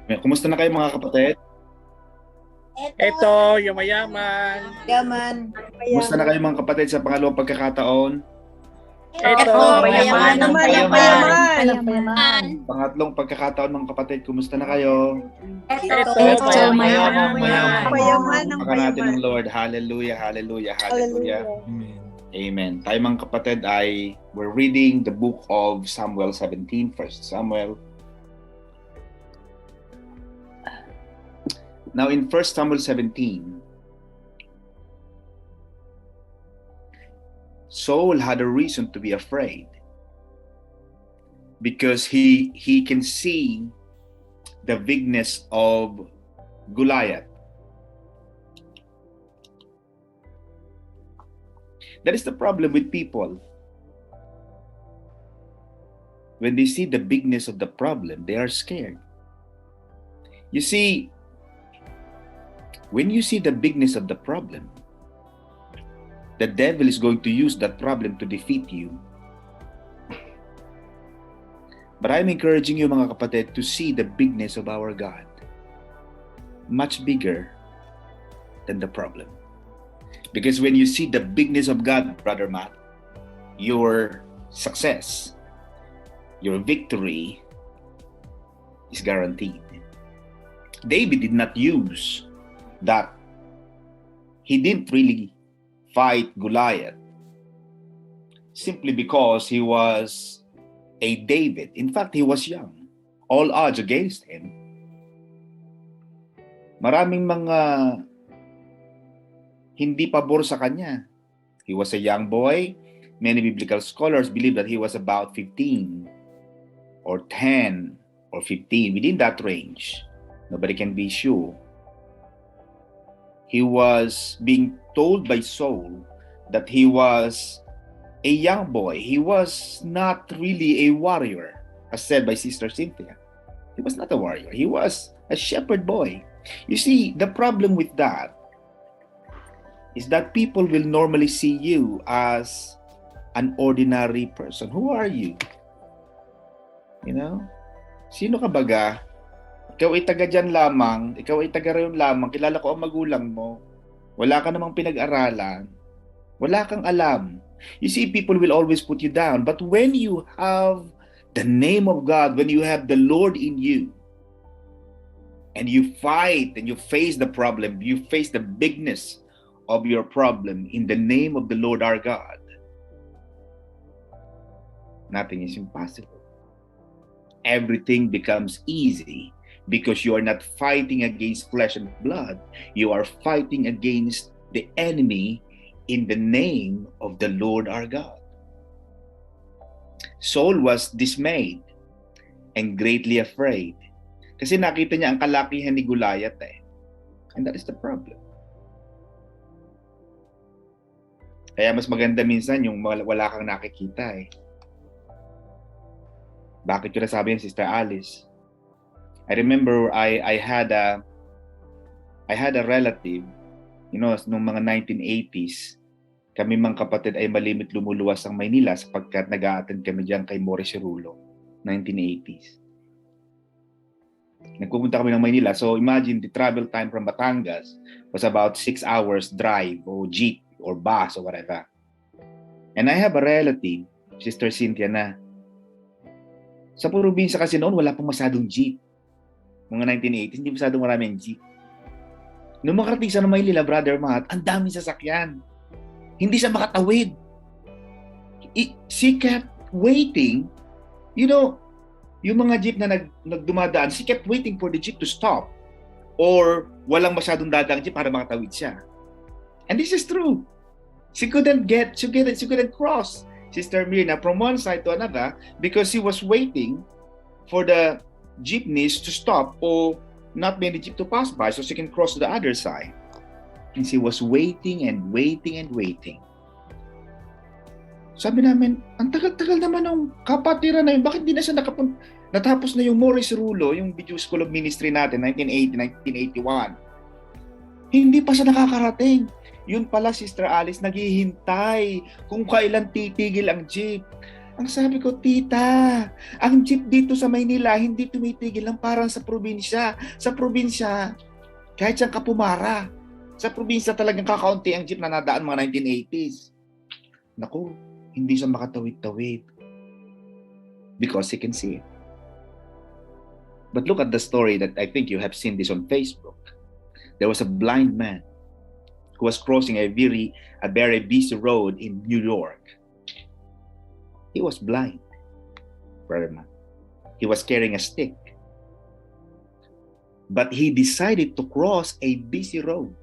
Kumusta na kayo mga kapatid? Ito, yung mayaman. Yaman. Kumusta na kayo mga kapatid sa pangalawang pagkakataon? Ito, Mayaman. Mayaman. Pangatlong pagkakataon mga kapatid, kumusta na kayo? Ito, mayaman. Mayaman. Paka natin ng Lord. Hallelujah, hallelujah, hallelujah. Amen. Tayo mga kapatid ay we're reading the book of Samuel 17, 1 Samuel. Now in 1 Samuel 17, Saul had a reason to be afraid because he can see the bigness of Goliath. That is the problem with people. When they see the bigness of the problem, they are scared. You see, when you see the bigness of the problem, the devil is going to use that problem to defeat you. But I'm encouraging you mga kapatid to see the bigness of our God. Much bigger than the problem. Because when you see the bigness of God, Brother Matt, your success, your victory is guaranteed. David did not use that. He didn't really fight Goliath simply because he was a David. In fact, he was young. All odds against him. Maraming mga hindi pabor sa kanya. He was a young boy. Many biblical scholars believe that he was about 15 or 10 or 15, within that range. Nobody can be sure. He was being told by Saul that he was a young boy. He was not really a warrior, as said by Sister Cynthia. He was not a warrior. He was a shepherd boy. You see, the problem with that is that people will normally see you as an ordinary person. Who are you? You know? Sino ka baga? Ikaw ay taga dyan lamang, ikaw ay taga rayon lamang, kilala ko ang magulang mo, wala ka namang pinag-aralan, wala kang alam. You see, people will always put you down. But when you have the name of God, when you have the Lord in you, and you fight and you face the problem, you face the bigness of your problem in the name of the Lord our God, nothing is impossible. Everything becomes easy because you are not fighting against flesh and blood. You are fighting against the enemy in the name of the Lord our God. Saul was dismayed and greatly afraid kasi nakita niya ang kalakihan ni Goliath And that is the problem. Kaya mas maganda minsan yung wala kang nakikita Bakit yun nasabi yan, Sister Alice? I remember I had a relative, nung mga 1980s, kami mga kapatid ay malimit lumuluwas ang Maynila sapagkat nag-a-attend kami diyan kay Morris Cirulo, 1980s. Nagpupunta kami ng Maynila. So imagine the travel time from Batangas was about 6 hours drive o jeep or bus or whatever. And I have a relative, Sister Cynthia, na sa probinsya kasi noon wala pang masyadong jeep. Mga 1980s, hindi masyadong maraming jeep. Nung makarating siya ng Maynila, Brother Matt, ang daming sasakyan. Hindi siya makatawid. She kept waiting. Yung mga jeep na nagdumadaan, she kept waiting for the jeep to stop. Or walang masyadong dadang jeep para makatawid siya. And this is true. She couldn't cross Sister Mirna from one side to another because she was waiting for the jeepneys to stop or not many jeep to pass by so she can cross to the other side. And she was waiting and waiting and waiting. Sabi namin, ang tagal-tagal naman ng kapatiran na yun. Bakit di na siya natapos na yung Morris Cirulo, yung Video School of Ministry natin, 1980, 1981. Hindi pa siya nakakarating. Yun pala, Sister Alice, naghihintay kung kailan titigil ang jeep. Ang sabi ko, tita, ang jeep dito sa Maynila, hindi tumitigil lang parang sa probinsya. Sa probinsya, kahit siyang Kapumara, sa probinsya talagang kakaunti ang jeep na nadaan mga 1980s. Naku, hindi siya makatawid-tawid because he can see it. But look at the story that I think you have seen this on Facebook. There was a blind man who was crossing a very busy road in New York. He was blind, brother man. He was carrying a stick. But he decided to cross a busy road.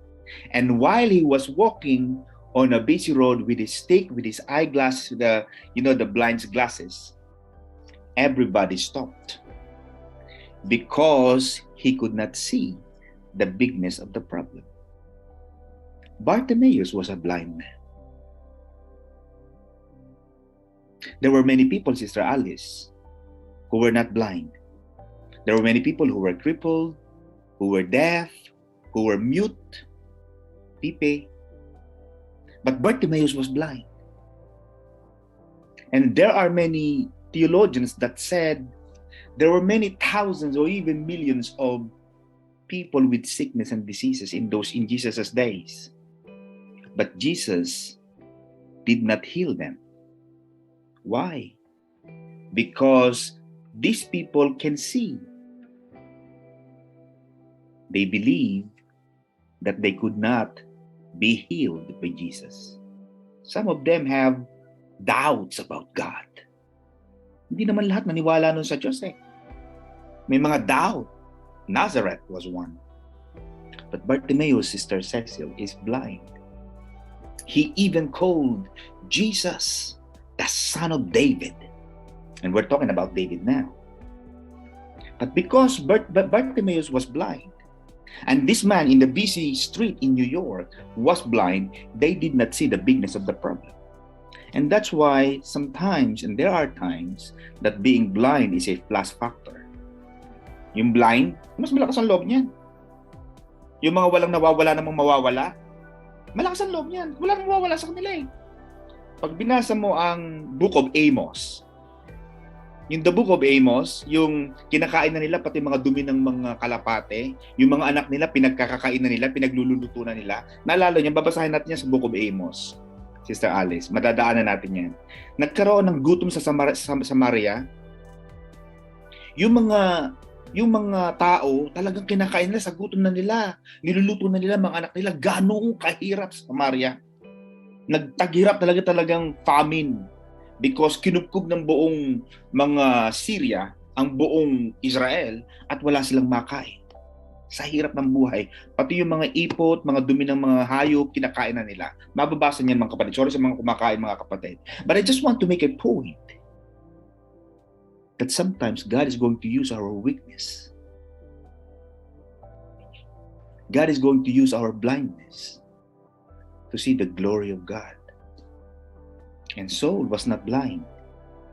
And while he was walking on a busy road with his stick, with his eyeglass, the blind's glasses, everybody stopped because he could not see the bigness of the problem. Bartimaeus was a blind man. There were many people, Sister Alice, who were not blind. There were many people who were crippled, who were deaf, who were mute, pipe. But Bartimaeus was blind. And there are many theologians that said there were many thousands or even millions of people with sickness and diseases in Jesus' days. But Jesus did not heal them. Why? Because these people can see. They believe that they could not be healed by Jesus. Some of them have doubts about God. Hindi naman lahat naniwala nun sa Diyos eh. May mga doubt. Nazareth was one. But Bartimaeus, Sister Cecil, is blind. He even called Jesus the son of David. And we're talking about David now. But because Bartimaeus was blind, and this man in the busy street in New York was blind, they did not see the bigness of the problem. And that's why sometimes, and there are times, that being blind is a plus factor. Yung blind, mas malakas ang loob niyan. Yung mga walang nawawala namang mawawala, malakas ang loob niyan. Walang mawawala sa kanila eh. Pag binasa mo ang Book of Amos, yung The Book of Amos, yung kinakain na nila pati mga dumi ng mga kalapate, yung mga anak nila, pinagkakakain na nila, pinaglululuto na nila. Naalala niyo, babasahin natin yan sa Book of Amos, Sister Alice. Madadaanan natin yan. Nagkaroon ng gutom sa Samaria. Yung mga tao, talagang kinakain nila sa gutom na nila. Niluluto na nila mga anak nila. Gano'ng kahirap sa Samaria. Nagtaghirap talagang famine because kinupkog ng buong mga Syria ang buong Israel at wala silang makain. Sa hirap ng buhay, pati yung mga ipot, mga dumi ng mga hayop, kinakain na nila. Mababasa niyan mga kapatid. Sorry sa mga kumakain mga kapatid. But I just want to make a point that sometimes God is going to use our weakness. God is going to use our blindness to see the glory of God. And Saul was not blind.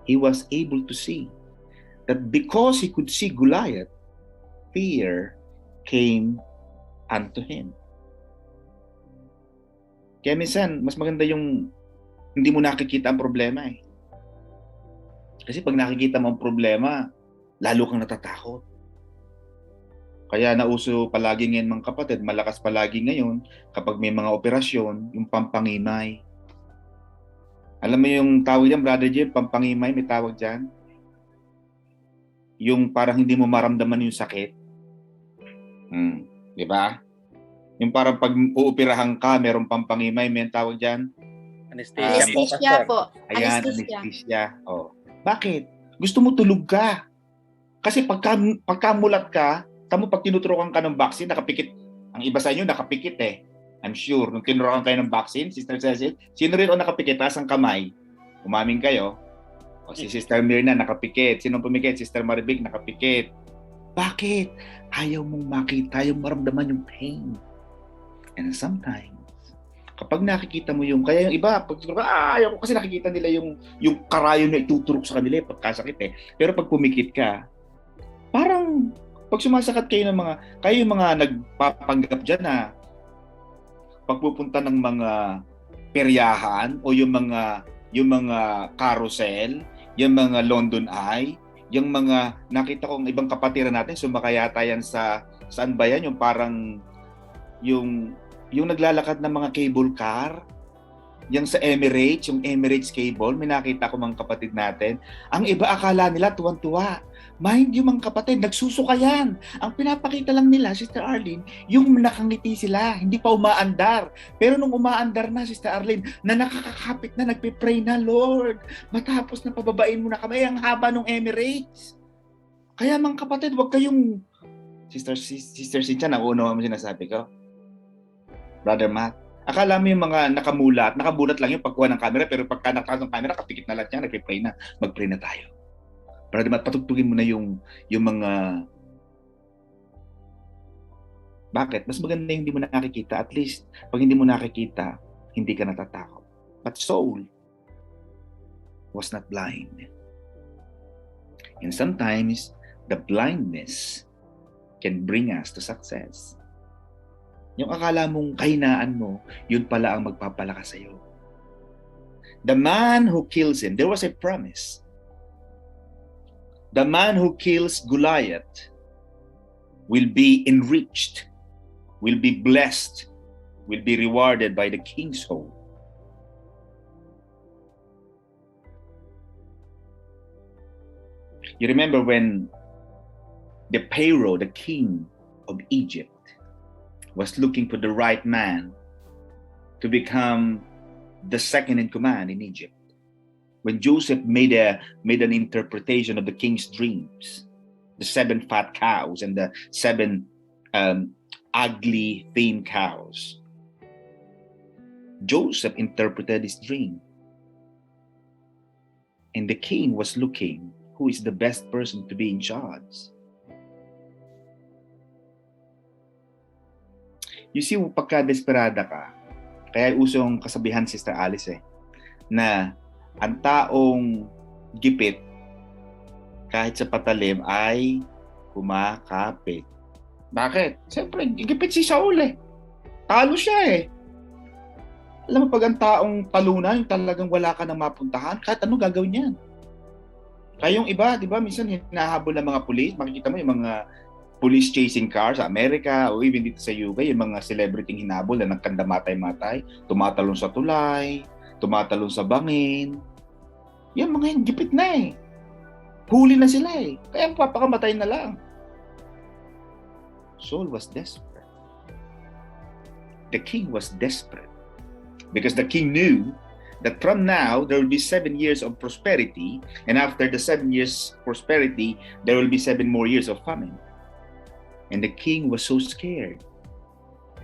He was able to see that because he could see Goliath, fear came unto him. Kaya minsan, mas maganda yung hindi mo nakikita ang problema eh. Kasi pag nakikita mo ang problema, lalo kang natatakot. Kaya nauso palagi ngayon mga kapatid, malakas palagi ngayon kapag may mga operasyon, yung pampangimay. Alam mo yung tawag diyan, Brother Jim, pampangimay, may tawag diyan. Yung parang hindi mo maramdaman yung sakit. Di ba? Yung parang pag uoperahan ka, merong pampangimay, may tawag diyan. Anesthesia po. Ayan, anesthesia. Oh. Bakit? Gusto mo tulog ka. Kasi pagka mulat ka, tamo pag tinuturukan ka ng vaccine, nakapikit. Ang iba sa inyo nakapikit eh. I'm sure, nung tinurukan kayo ng vaccine, Sister Cecil, sino rin o nakapikit? Taas ang kamay. Umamin kayo. O si Sister Mirna nakapikit. Sino pumikit? Sister Maribik nakapikit. Bakit? Ayaw mong makita, ayaw maramdaman yung pain. And sometimes, kapag nakikita mo yung, kaya yung iba, pag ayaw ko kasi nakikita nila yung karayon na ituturok sa kanila pagkasakit eh. Pero pag pumikit ka, parang pag sumasakit kayo yung mga nagpapanggap dyan na pagpupunta ng mga peryahan o yung mga carousel, yung mga London Eye, yung mga nakita kong ibang kapatiran natin, sumakay yata yan sa, saan ba yan? Yung parang, yung naglalakad ng mga cable car, yung sa Emirates, yung Emirates cable, may nakita ko mga kapatid natin. Ang iba akala nila tuwan-tuwa. Mind you mga kapatid, nagsusuka yan. Ang pinapakita lang nila, Sister Arlene, yung nakangiti sila, hindi pa umaandar. Pero nung umaandar na, Sister Arlene, na nakakakapit na, nagpipray na, Lord, matapos na pababain mo na kami, ang haba ng Emirates. Kaya mga kapatid, wag kayong, Sister Cynthia, nauunawa mo sinasabi ko. Brother Matt, akala mo yung mga nakabulat lang yung pagkuha ng camera, pero pagka nakatas ng camera, kapikit na lahat yan, nagpipray na, magpray na tayo. Brother Matt, patugtugin mo na yung mga... Bakit? Mas maganda yung hindi mo nakikita. At least, pag hindi mo nakikita, hindi ka natatakot. But Saul was not blind. And sometimes, the blindness can bring us to success. Yung akala mong kahinaan mo, yun pala ang magpapalakas sa'yo. The man who kills him, there was a promise. The man who kills Goliath will be enriched, will be blessed, will be rewarded by the king's home. You remember when the Pharaoh, the king of Egypt, was looking for the right man to become the second in command in Egypt. When Joseph made an interpretation of the king's dreams, the 7 fat cows and the 7 ugly, thin cows, Joseph interpreted his dream. And the king was looking who is the best person to be in charge. You see, pagka desperada ka, kaya usong kasabihan, Sister Alice, na ang taong gipit kahit sa patalim ay kumakapit. Bakit? Siyempre, gipit si Saul Talo siya Alam mo, pag ang taong talunan, yung talagang wala ka nang mapuntahan, kahit ano gagawin yan. Kaya yung iba, di ba, minsan hinahabol ng mga pulis, makikita mo yung mga police chasing cars sa Amerika o even dito sa UK, yung mga celebrity hinabol na nagkanda matay-matay, tumatalon sa tulay, tumatalon sa bangin. Yan mga yung gipit na Huli na sila Kaya papakamatay na lang. Saul was desperate. The king was desperate. Because the king knew that from now, there will be 7 years of prosperity, and after the 7 years prosperity, there will be 7 more years of famine. And the king was so scared.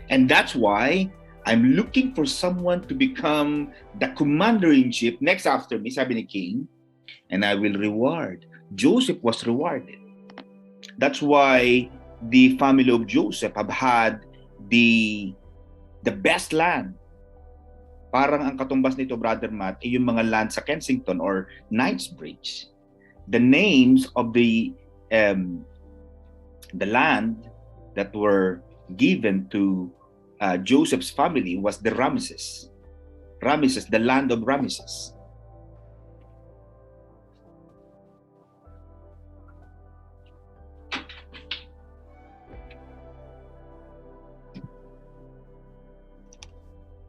And that's why I'm looking for someone to become the commander-in-chief next after me, sabi ni king, and I will reward. Joseph was rewarded. That's why the family of Joseph have had the best land. Parang ang katumbas nito, Brother Matt, yung mga land sa Kensington or Knightsbridge. The names of the land that were given to Joseph's family was the Ramesses. Ramesses, the land of Ramesses.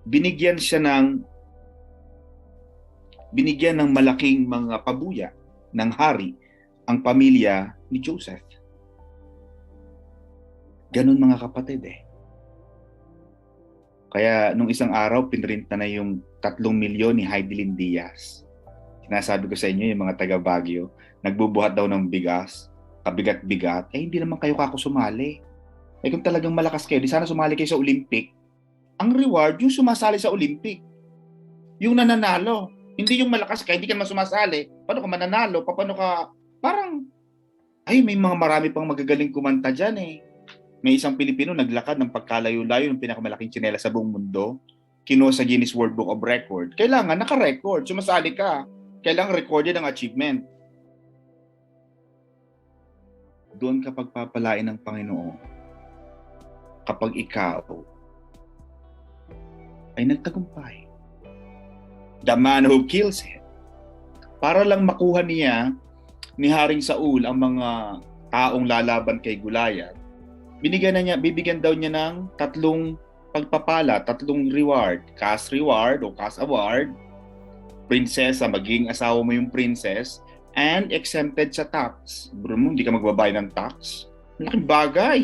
Binigyan ng malaking mga pabuya ng hari ang pamilya ni Joseph. Ganun mga kapatid Kaya nung isang araw, pinrinta na yung 3 milyon ni Heidelin Diaz. Sinasabi ko sa inyo, yung mga taga Baguio, nagbubuhat daw ng bigas, kabigat-bigat, hindi naman kayo kako sumali. Kung talagang malakas kayo, di sana sumali kayo sa Olympic. Ang reward, yung sumasali sa Olympic. Yung nananalo. Hindi yung malakas ka, hindi ka naman sumasali. Paano ka mananalo? Paano ka... Parang, may mga marami pang magagaling kumanta dyan May isang Pilipino naglakad ng pagkalayo-layo ng pinakamalaking tsinela sa buong mundo. Kinuha sa Guinness World Book of Record. Kailangan naka-record. Sumasali ka. Kailangan recorded ang achievement. Doon ka pagpapalain ng Panginoon. Kapag ikaw ay nagtagumpay. The man who kills him. para lang makuha niya ni Haring Saul ang mga taong lalaban kay Goliath, bibigyan daw niya ng tatlong pagpapala, tatlong reward. Cash reward o cash award, prinsesa, maging asawa mo yung princess, and exempted sa tax. Bro mo, hindi ka magbabayad ng tax. Malaking bagay.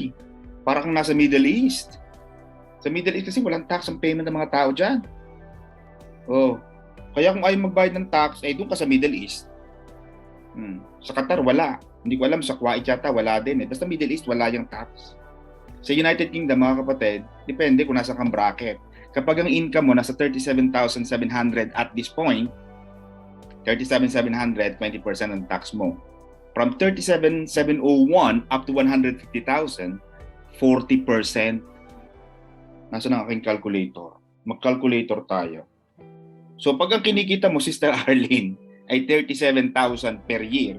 Para kang nasa Middle East. Sa Middle East kasi walang tax ang payment ng mga tao dyan. Oh. Kaya kung ayaw magbayad ng tax, doon ka sa Middle East. Sa Qatar, wala. Hindi ko alam, sa Kuwait yata, wala din. Basta Middle East, wala yung tax. Sa United Kingdom, mga kapatid, depende kung nasa kang bracket. Kapag ang income mo nasa 37,700 at this point, 37,700, 20% ang tax mo. From 37,701 up to 150,000, 40%. Nasaan ang aking calculator? Mag-calculator tayo. So pag ang kinikita mo, Sister Arlene, ay 37,000 per year,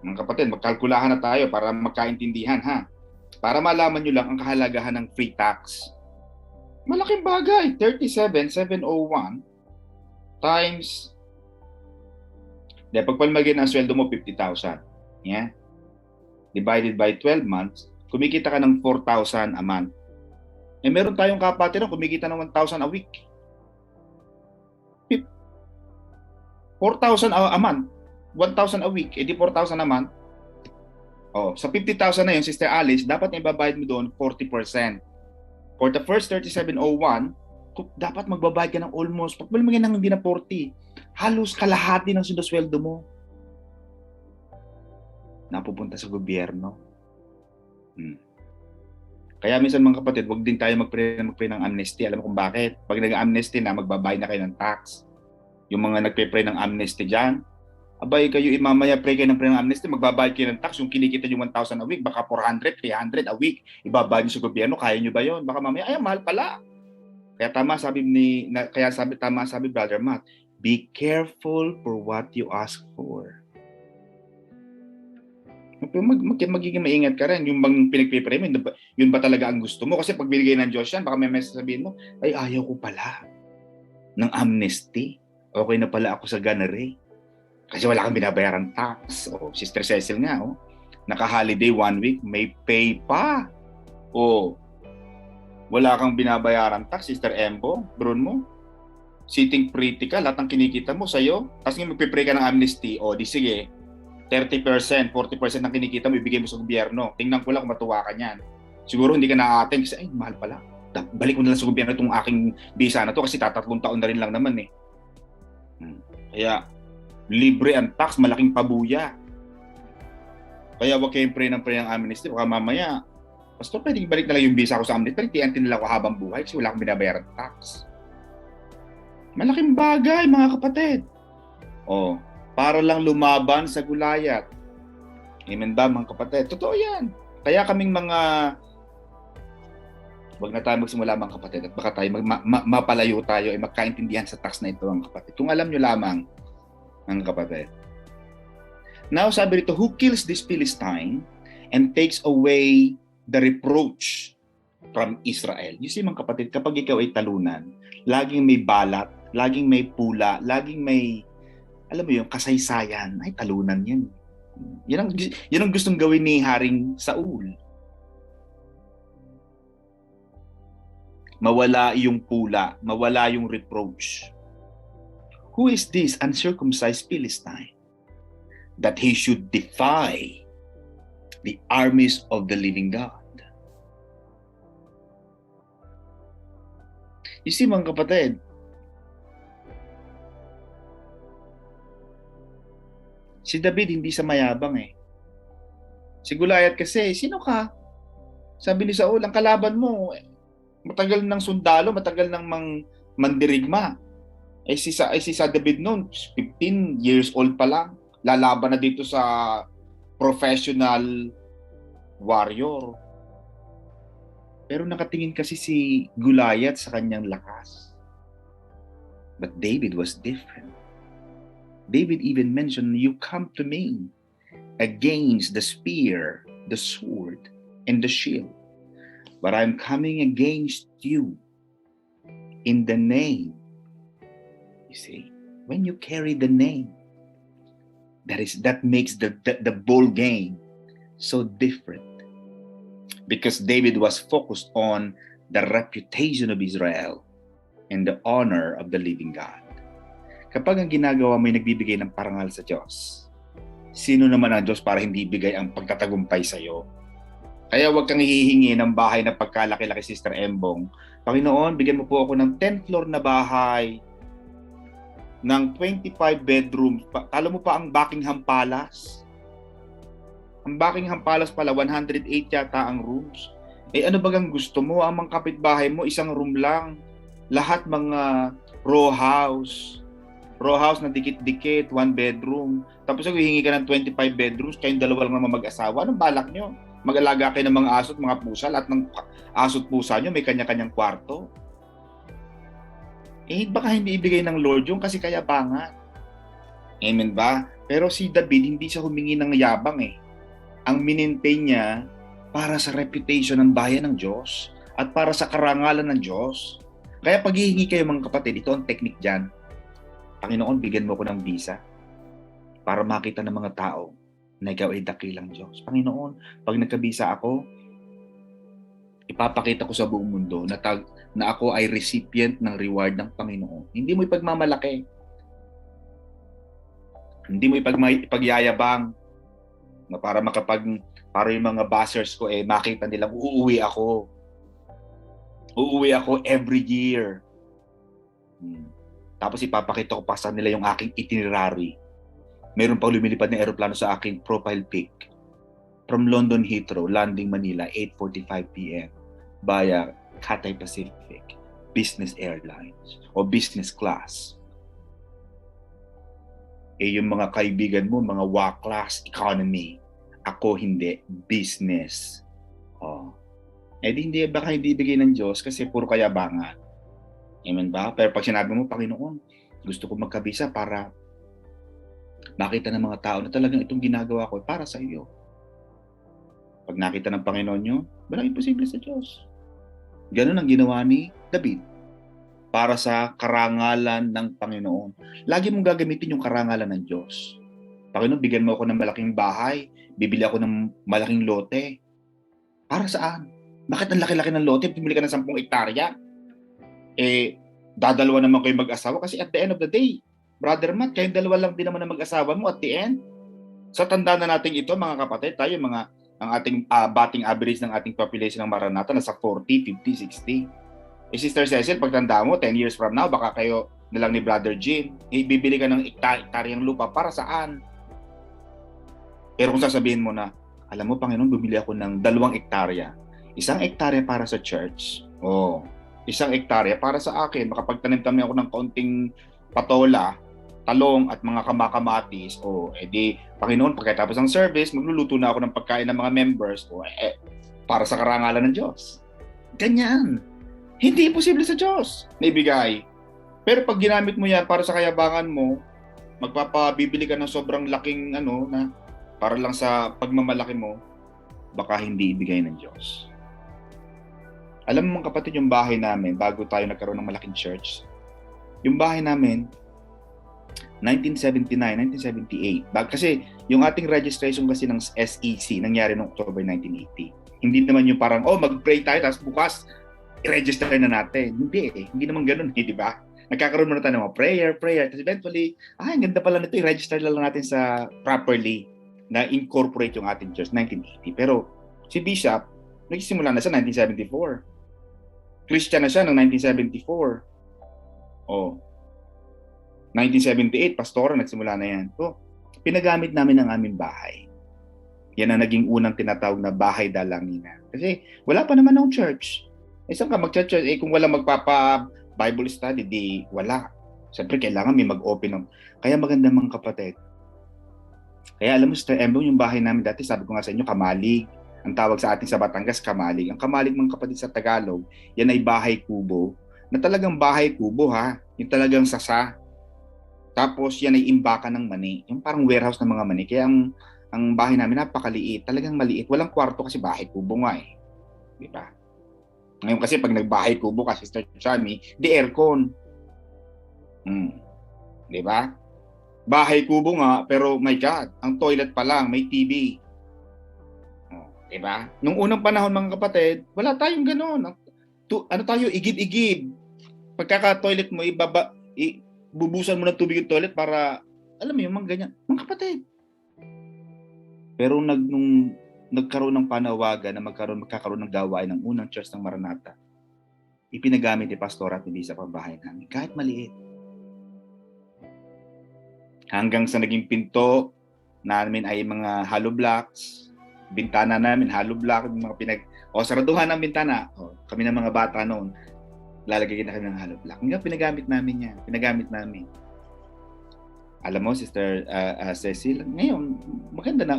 mga kapatid, magkalkulahan na tayo para magkaintindihan, ha? Para malaman nyo lang ang kahalagahan ng free tax. Malaking bagay, 37,701 times, pagpalmagin ang sweldo mo, 50,000. Yeah? Divided by 12 months, kumikita ka ng 4,000 a month. Meron tayong kapatid na kumikita ng 1,000 a week. 4,000 a month, 1,000 a week, edi 4,000 a month. Sa 50,000 na yun, Sister Alice, dapat ibabayad mo doon 40%. For the first 37,001, dapat magbabayad ka ng almost, pagpalmagin ng hindi na 40, halos kalahati ng sinusweldo mo. Napupunta sa gobyerno. Kaya minsan mga kapatid, wag din tayo mag-pray ng amnesty. Alam mo kung bakit? Pag nag-amnesty na, magbabayad na kayo ng tax. Yung mga nagpe-pray ng amnesty dyan, abay kayo mamaya pray kayo ng amnesty, magbabayad kayo ng tax. Yung kinikita nyo 1,000 a week, baka 400, 300 a week, ibabayad nyo sa gobyerno, kaya nyo ba yun? Baka mamaya, mahal pala. Kaya tama sabi Brother Matt, be careful for what you ask for. Magiging maingat ka rin. Yung bang pinagpipray mo, yun ba talaga ang gusto mo? Kasi pag binigay ng Diyos yan, baka may message sabihin mo, ay ayaw ko pala ng amnesty. Okay na pala ako sa gunnery. Kasi wala kang binabayaran tax. Sister Cecil nga, naka-holiday 1 week, may pay pa. Wala kang binabayaran tax, Sister Embo, bron mo. Sitting pretty ka, lahat ng kinikita mo sa'yo. Tapos nga magpipray ka ng amnesty, di sige, 30%, 40% ng kinikita mo, ibigay mo sa gobyerno. Tingnan ko lang kung matuwa ka niyan. Siguro hindi ka na-attend kasi, mahal pala. Balik ko na lang sa gobyerno itong aking visa na to kasi 3 taon na rin lang naman eh. Kaya, libre ang tax, malaking pabuya. Kaya huwag kayong pray ng amnesty. Baka mamaya, Pastor, pwede ibalik na lang yung visa ko sa amnesty. Pero tiyantin nila ako habang buhay kasi wala akong binabayaran tax. Malaking bagay, mga kapatid. Para lang lumaban sa Goliath. Amen ba, mga kapatid? Totoo yan. Kaya kaming wag na tayo magsimula, mga kapatid, at baka tayo mapalayo tayo ay magkaintindihan sa tax na ito, mga kapatid. Kung alam nyo lamang, mga kapatid. Now, sabi rito, who kills this Philistine and takes away the reproach from Israel? You see, mga kapatid, kapag ikaw ay talunan, laging may balat, laging may pula, laging may, alam mo yung kasaysayan, ay talunan yan. Yan ang gustong gawin ni Haring Saul. Mawala yung pula, mawala yung reproach. Who is this uncircumcised Philistine that he should defy the armies of the living God? You see, mga kapatid, si David hindi sa mayabang eh. Si Goliath kasi, sino ka? Sabi ni Saul, ang kalaban mo, matagal ng sundalo, matagal ng mandirigma. Si David noon, 15 years old pa lang. Lalaban na dito sa professional warrior. Pero nakatingin kasi si Goliath sa kanyang lakas. But David was different. David even mentioned, you come to me against the spear, the sword, and the shield. But I'm coming against you in the name. You see, when you carry the name, That makes the ball game so different. Because David was focused on the reputation of Israel and the honor of the living God. Kapag ang ginagawa mo ay nagbibigay ng parangal sa Diyos, sino naman ang Diyos para hindi bigay ang pagtatagumpay sa iyo? Kaya huwag kang hihingi ng bahay na pagkalaki-laki, Sister Embong. Panginoon, bigyan mo po ako ng 10th floor na bahay, ng 25 bedrooms. Alam mo pa ang Buckingham Palace? Ang Buckingham Palace pala, 108 yata ang rooms. Ano bagang gusto mo? Ang mga kapitbahay mo, isang room lang. Lahat mga row house. Row house na dikit-dikit, 1 bedroom. Tapos hihingi ka ng 25 bedrooms, kayong dalawa lang naman mag-asawa. Anong balak nyo? Mag-alaga kayo ng mga aso at mga pusa. Lahat ng aso at pusa nyo may kanya-kanyang kwarto. Baka hindi ibigay ng Lord yung kasi kayabangan. Amen ba? Pero si David, hindi siya humingi ng yabang Ang minintay niya para sa reputation ng bayan ng Diyos at para sa karangalan ng Diyos. Kaya pag hihingi kayo mga kapatid, ito ang technique dyan. Panginoon, bigyan mo ko ng visa para makita ng mga tao na ikaw ay dakilang Diyos. Panginoon, pag nagkabisa ako, ipapakita ko sa buong mundo na ako ay recipient ng reward ng Panginoon. Hindi mo ipagmamalaki. Hindi mo ipagyayabang na para yung mga buzzers ko makita nilang uuwi ako. Uuwi ako every year. Tapos ipapakita ko pa sa nila yung aking itinerary. Meron pang lumilipad na eroplano sa aking profile pic. From London Heathrow, landing Manila, 8:45 p.m. via Cathay Pacific Business Airlines o business class. Yung mga kaibigan mo, mga work class economy. Ako hindi, business. Baka hindi bigay ng Diyos kasi puro kayabangan. Amen ba? Pero pag sinabi mo, Panginoon, gusto ko magkabisa para makita ng mga tao na talagang itong ginagawa ko para sa iyo. Pag nakita ng Panginoon nyo, walang imposible sa Diyos. Ganun ang ginawa ni David para sa karangalan ng Panginoon. Lagi mong gagamitin yung karangalan ng Diyos. Panginoon, bigyan mo ako ng malaking bahay, bibili ako ng malaking lote. Para saan? Bakit ang laki-laki ng lote? Bumili ka ng 10 hektarya? Dadalawa naman kayo mag-asawa kasi at the end of the day, Brother Matt, kayong dalawa lang din naman na mag-asawa mo at the end. Sa tanda na natin ito, mga kapatid, tayo ang ating batting average ng ating population ng Maranatha nasa 40, 50, 60. Sister Cecil, pagtanda mo, 10 years from now, baka kayo na lang ni Brother Jim, bibili ka ng hektaryang lupa para saan? Pero kung sasabihin mo na, alam mo, Panginoon, bumili ako ng 2 hektarya. 1 hektarya para sa church. 1 hektarya para sa akin. Makapagtanim kami ako ng kaunting patola, talong at mga kamakamatis. Panginoon, pagkatapos ng service, magluluto na ako ng pagkain ng mga members. Para sa karangalan ng Diyos. Ganyan. Hindi posible sa Diyos na ibigay. Pero pag ginamit mo yan para sa kayabangan mo, magpapabibili ka ng sobrang laking na para lang sa pagmamalaki mo, baka hindi ibigay ng Diyos. Alam mo mga kapatid, yung bahay namin, bago tayo nagkaroon ng malaking church, yung bahay namin, 1979, 1978. Kasi yung ating registration kasi ng SEC nangyari noong October 1980. Hindi naman yung parang, mag-pray tayo, tapos bukas, i-register na natin. Hindi naman ganun, di ba? Nagkakaroon muna tayo ng mga prayer, tapos eventually, ang ganda pala nito, i-register lang natin sa properly na incorporate yung ating church, 1980. Pero si Bishop, nagsimula na sa 1974. Christian na siya noong 1974. 1978, pastora, nagsimula na yan. Pinagamit namin ang aming bahay. Yan ang naging unang tinatawag na bahay dalanginan. Kasi wala pa naman ng church. Saan ka mag-church? Kung wala magpapa-Bible study, di wala. Siyempre, kailangan may mag-open ng... Kaya maganda mga kapatid. Kaya alam mo, Sister Embo, yung bahay namin dati, sabi ko nga sa inyo, kamalig. Ang tawag sa atin sa Batangas, kamalig. Ang kamalig mga kapatid sa Tagalog, yan ay bahay kubo. Na talagang bahay kubo ha. Yung talagang sasa. Tapos yan ay imbakan ng mani. Yung parang warehouse ng mga mani. Kaya ang bahay namin napakaliit. Talagang maliit. Walang kwarto kasi bahay kubo nga eh. Di ba? Ngayon kasi pag nagbahay kubo ka, Sister Chami, di aircon. Di ba? Bahay kubo nga, pero my God, ang toilet pa lang, may TV. Oh, diba? Nung unang panahon mga kapatid, wala tayong gano'n. Ano tayo, igib-igib. Pagkaka-toilet mo, bubusan mo ng tubig yung toilet para, alam mo yung mga ganyan. Mga kapatid. Pero nung nagkaroon ng panawagan na magkakaroon ng gawain ng unang church ng Maranatha, ipinagamit ni Pastor at ni Bishop ang bahay namin, kahit maliit. Hanggang sa naging pinto namin ay mga hollow blocks, bintana namin, hollow block, mga saraduhan ng bintana. Kami ng mga bata noon, lalagay na kami ng hollow block. Ngayon, pinagamit namin. Alam mo, Sister Cecil, ngayon,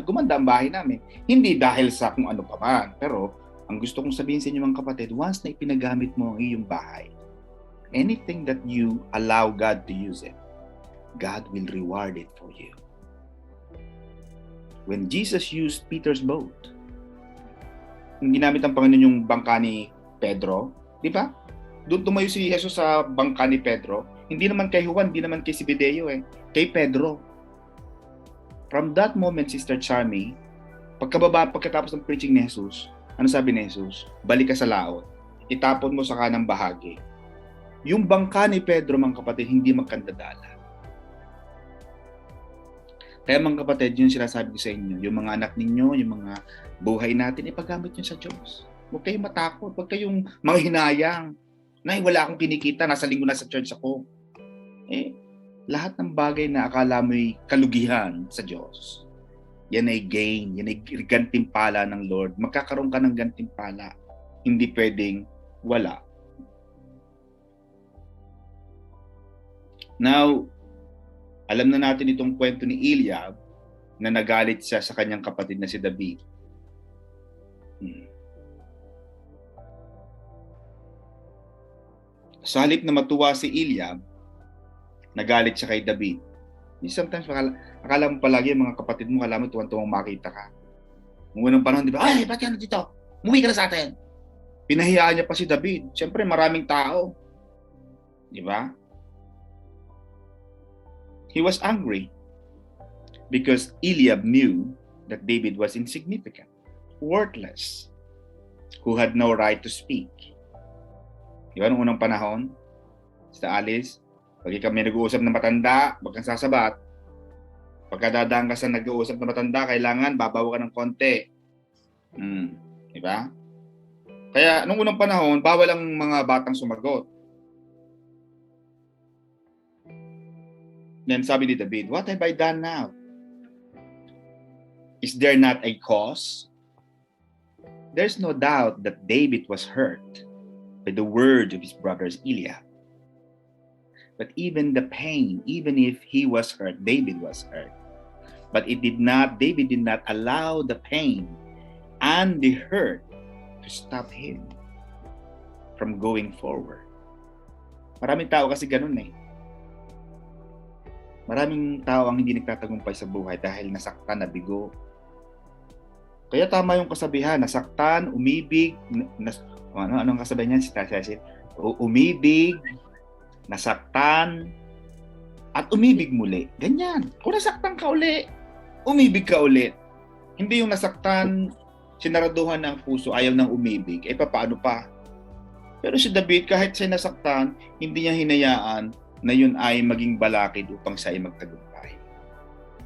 gumanda ang bahay namin. Hindi dahil sa kung ano pa man, pero ang gusto kong sabihin sa inyo mga kapatid, once na ipinagamit mo ang iyong bahay, anything that you allow God to use it, God will reward it for you. When Jesus used Peter's boat, nung ginamit ng Panginoon yung bangka ni Pedro, di ba? Doon tumayo si Jesus sa bangka ni Pedro. Hindi naman kay Juan, hindi naman kay Zebedeo kay Pedro. From that moment, Sister Charmy, pagkatapos ng preaching ni Jesus, ano sabi ni Jesus? Balik ka sa laot. Itapon mo sa kanang bahagi. Yung bangka ni Pedro, mga kapatid, hindi magkandadala. Kaya mga kapatid, yun sinasabi ko sa inyo, yung mga anak ninyo, yung mga buhay natin, ipagamit nyo sa Diyos. Huwag kayong matakot, huwag kayong manghinayang. Nay, wala akong kinikita, nasa linggo na sa church ako. Lahat ng bagay na akala mo'y kalugihan sa Diyos, yan ay gain, yan ay gantimpala ng Lord. Magkakaroon ka ng gantimpala. Hindi pwedeng wala. Now, alam na natin itong kwento ni Eliab na nagalit siya sa kanyang kapatid na si David. Sa halip na matuwa si Eliab, nagalit siya kay David. Sometimes akala mo palagi yung mga kapatid mo, akala mo tuwang-tuwang makita ka. Nung unang panahon, di ba? Ay, ba't yan dito? Umuwi ka na sa atin. Pinahiyaan niya pa si David. Siyempre, maraming tao. Di ba? He was angry because Eliab knew that David was insignificant, worthless, who had no right to speak. Di ba, nung unang panahon, sa Alice, pag kami nag-uusap na matanda, wag kang sasabat. Pagkadadaan ka sa nag-uusap na matanda, kailangan babawa ka ng konti. Di ba? Kaya nung unang panahon, bawal ang mga batang sumagot. Then sabi ni David, what have I done now? Is there not a cause? There's no doubt that David was hurt by the words of his brothers Eliab. But even the pain, even if he was hurt, David was hurt. But David did not allow the pain and the hurt to stop him from going forward. Maraming tao kasi ganun Maraming tao ang hindi nagtatagumpay sa buhay dahil nasaktan, nabigo. Kaya tama yung kasabihan, nasaktan, umibig, anong kasabihan niyan si Cecil? Umibig, nasaktan, at umibig muli. Ganyan. Kung nasaktan ka uli, umibig ka ulit. Hindi yung nasaktan, sinaraduhan ng puso, ayaw nang umibig. Paano pa? Pero si David, kahit siya nasaktan, hindi niya hinayaan na yun ay maging balakid upang siya ay magtagumpay.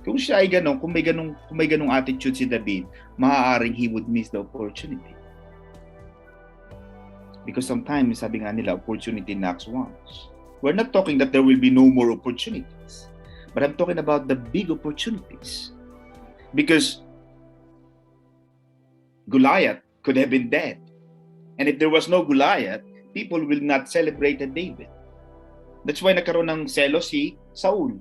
Kung siya ay gano'n, kung may ganong attitude si David, maaaring he would miss the opportunity. Because sometimes, sabi nga nila, opportunity knocks once. We're not talking that there will be no more opportunities. But I'm talking about the big opportunities. Because Goliath could have been dead. And if there was no Goliath, people will not celebrate David. That's why nagkaroon ng selos si Saul.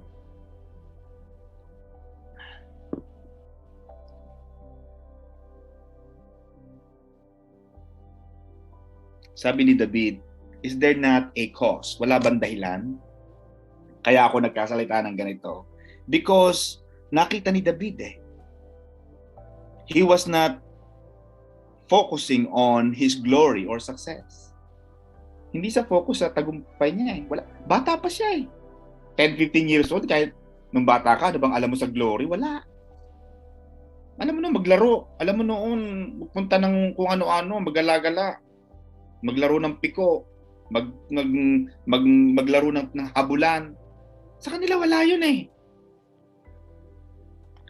Sabi ni David, is there not a cause? Wala bang dahilan? Kaya ako nagkasalita ng ganito. Because nakita ni David he was not focusing on his glory or success. Hindi sa focus sa tagumpay niya Wala. Bata pa siya 10, 15 years old, kahit Nung bata ka, ano bang alam mo sa glory? Wala. Alam mo noon, maglaro. Alam mo noon, magpunta ng kung ano-ano, magala-gala. Maglaro ng piko. Maglaro ng habulan. Sa kanila, wala yun eh.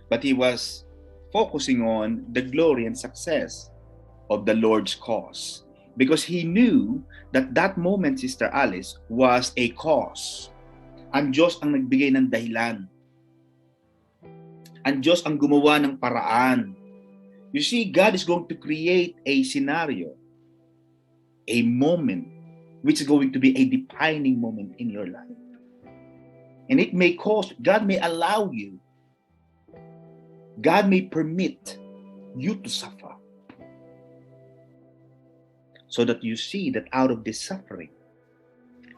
But he was focusing on the glory and success of the Lord's cause. Because he knew that that moment, Sister Alice, was a cause. Ang Diyos ang nagbigay ng dahilan. Ang Diyos ang gumawa ng paraan. You see, God is going to create a scenario, a moment, which is going to be a defining moment in your life. And it may cause, God may allow you, God may permit you to suffer, so that you see that out of this suffering,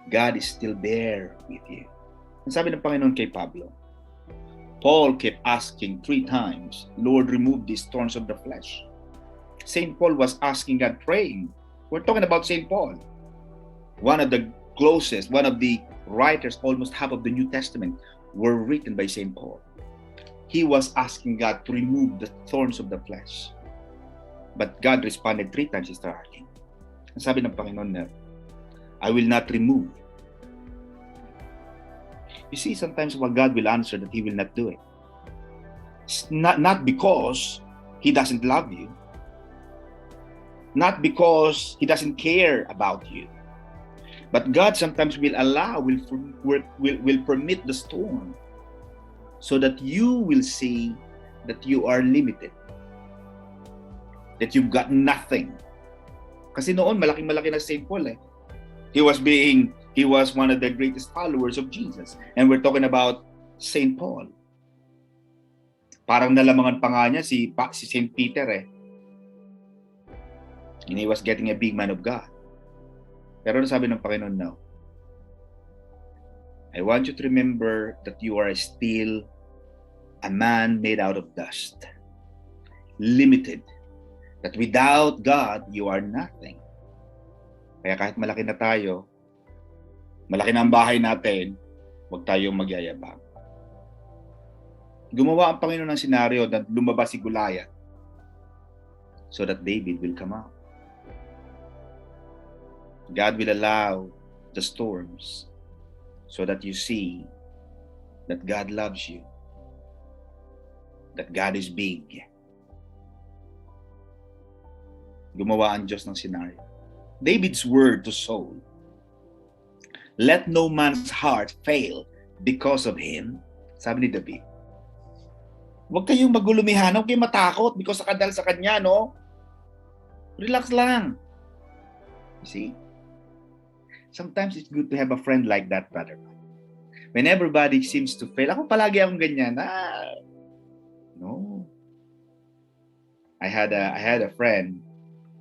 God is still there with you. Ang sabi ng Panginoon kay Pablo, Paul kept asking 3 times, Lord, remove these thorns of the flesh. St. Paul was asking God, praying. We're talking about St. Paul. One of the closest, one of the writers, almost half of the New Testament, were written by St. Paul. He was asking God to remove the thorns of the flesh. But God responded 3 times, Sister Arlene. Ang sabi ng Panginoon na, I will not remove. You see, sometimes what God will answer that He will not do it. It's not because He doesn't love you. Not because He doesn't care about you. But God sometimes will allow, will permit the storm so that you will see that you are limited. That you've got nothing. Kasi noon, malaking-malaki na St. Paul eh. He was one of the greatest followers of Jesus. And we're talking about St. Paul. Parang nalamangan pa nga niya si St. Peter eh. And he was getting a big man of God. Pero sabi ng Panginoon, no. I want you to remember that you are still a man made out of dust. Limited. That without God, you are nothing. Kaya kahit malaki na tayo, malaki na ang bahay natin, huwag tayong magyayabang. Gumawa ang Panginoon ng senaryo na lumabas si Goliath so that David will come out. God will allow the storms so that you see that God loves you, that God is big. Gumawa ang Diyos ng senaryo. David's word to Saul, let no man's heart fail because of him. Sabi ni David, huwag kayong magulumihan, huwag kayong matakot because dahil sa kanya, no? Relax lang. You see? Sometimes it's good to have a friend like that, brother. When everybody seems to fail, ako palagi akong ganyan. No. I had a friend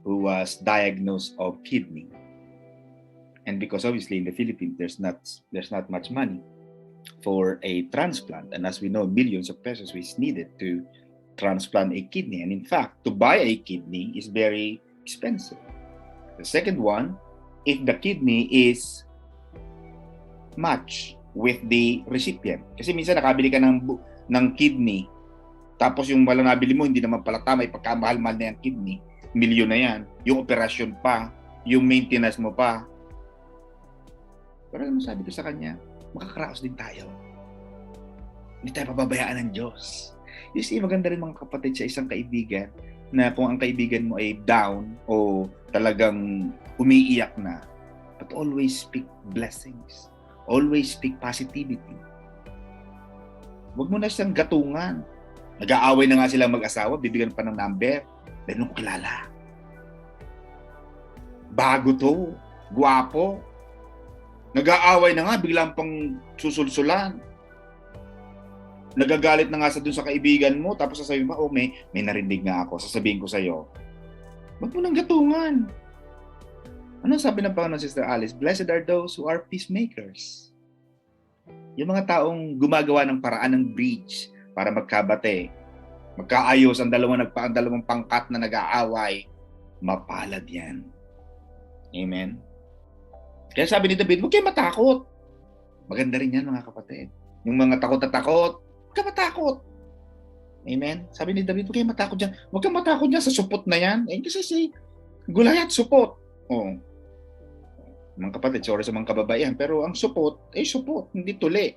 who was diagnosed of kidney. And because obviously in the Philippines, there's not much money for a transplant. And as we know, millions of pesos is needed to transplant a kidney. And in fact, to buy a kidney is very expensive. The second one, if the kidney is matched with the recipient. Kasi minsan nakabili ka ng kidney, tapos yung wala nabili mo, hindi naman pala tama, pagkamahal-mahal na yung kidney, milyon na yan. Yung operasyon pa, yung maintenance mo pa. Pero alam mo, sabi ko sa kanya, makakaraos din tayo. Hindi tayo pababayaan ng Diyos. You see, maganda rin mga kapatid sa isang kaibigan na kung ang kaibigan mo ay down o talagang umiiyak na, but always speak blessings. Always speak positivity. Huwag mo na siyang gatungan. Nag-aaway na nga sila mag-asawa, bibigyan pa ng number. Dahil nung kilala. Bago to. Guwapo. Nag-aaway na nga, biglang pang susulsulan. Nagagalit na nga sa dun sa kaibigan mo, tapos sasabihin mo, may narinig nga ako, sasabihin ko sa'yo. Huwag mo nang gatungan. Ano sabi ng Panginoon, Sister Alice? Blessed are those who are peacemakers. Yung mga taong gumagawa ng paraan ng bridge para magkabate, magkaayos ang dalawang pangkat na nag-aaway, mapalad yan. Amen? Kaya sabi ni David, huwag kayo matakot. Maganda rin yan, mga kapatid. Yung mga takot na takot, huwag ka matakot. Amen? Sabi ni David, huwag kayo matakot dyan. Huwag kang matakot dyan sa supot na yan. Kasi si Goliath, supot. Oh. Mga kapatid, sorry sa mga kababaihan, pero ang supot, supot, hindi tuli.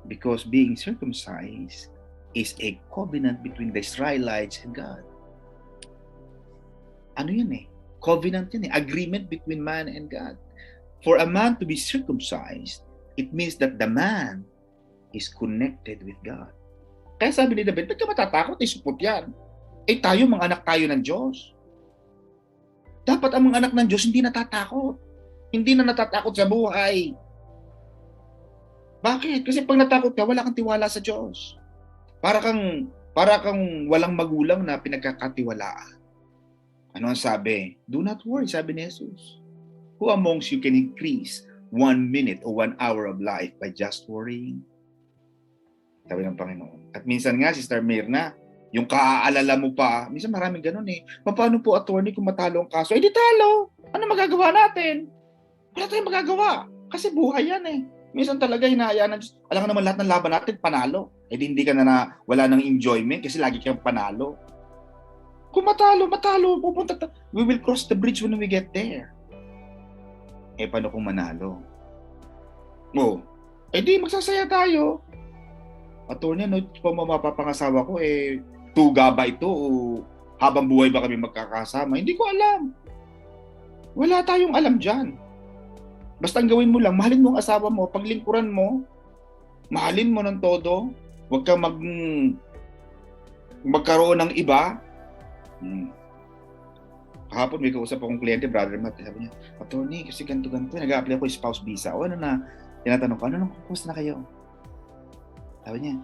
Because being circumcised is a covenant between the Israelites and God. Ano yan Covenant yan agreement between man and God. For a man to be circumcised, it means that the man is connected with God. Kaya sabi ni David, ba't ka matatakot? Supot yan. Tayo, mga anak tayo ng Diyos. Dapat ang mga anak ng Diyos hindi natatakot. Hindi na natatakot sa buhay. Bakit? Kasi pag natakot ka, wala kang tiwala sa Diyos. Para kang walang magulang na pinagkakatiwalaan. Ano ang sabi? Do not worry, sabi ni Jesus. Who amongst you can increase 1 minute or 1 hour of life by just worrying? Sabi ng Panginoon. At minsan nga, Sister Mirna, yung kaaalala mo pa, minsan maraming ganun Paano po, attorney, kung matalo ang kaso? Di talo! Ano magagawa natin? Wala tayong magagawa. Kasi buhay yan Minsan talaga hinahayaan ng Diyos. Alam ka naman lahat ng laban natin, panalo. Hindi ka na wala ng enjoyment kasi lagi kang panalo. Kung matalo, pupunta we will cross the bridge when we get there. Paano kung manalo? Di magsasaya tayo. Attorney, mapapangasawa ko, tuga ba ito o habang buhay ba kami magkakasama? Hindi ko alam. Wala tayong alam dyan. Basta ang gawin mo lang, mahalin mo ang asawa mo, paglingkuran mo, mahalin mo ng todo, huwag kang magkaroon ng iba. Kahapon may kausap akong kliyente, brother Matt, sabi niya, attorney, kasi ganito, nag-a-apply ako yung spouse visa. O tinatanong ko, kumusta na kayo? Sabi niya,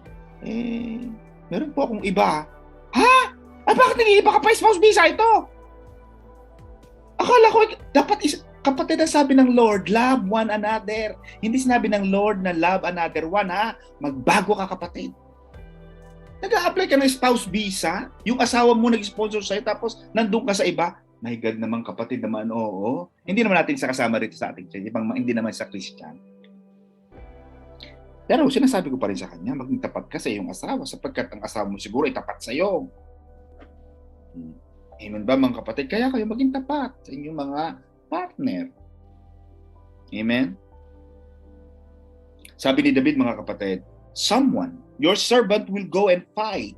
meron po akong iba. Ha? Bakit nag-iiba ka pa spouse visa ito? Akala ko, dapat kapatid ang sabi ng Lord, love one another. Hindi sinabi ng Lord na love another one, magbago ka, kapatid. Nag-a-apply ka ng spouse visa, yung asawa mo nag-sponsor sa'yo, tapos nandun ka sa iba. My God naman, kapatid naman, oo. Hindi naman natin sa kasama rito sa ating church, hindi naman sa Christian. Pero sinasabi ko pa rin sa kanya, maging tapat ka sa iyong asawa, sapagkat ang asawa mo siguro ay tapat sa iyo. Amen ba, mga kapatid? Kaya kayo maging tapat sa inyong mga partner. Amen? Sabi ni David, mga kapatid, someone, your servant will go and fight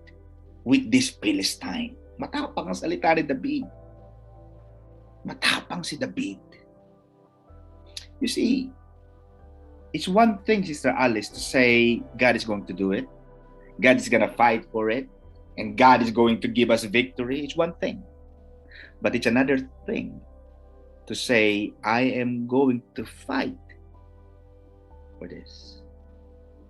with this Philistine. Matapang ang salita ni David. Matapang si David. You see, it's one thing, Sister Alice, to say God is going to do it. God is going to fight for it. And God is going to give us victory. It's one thing. But it's another thing to say, I am going to fight for this.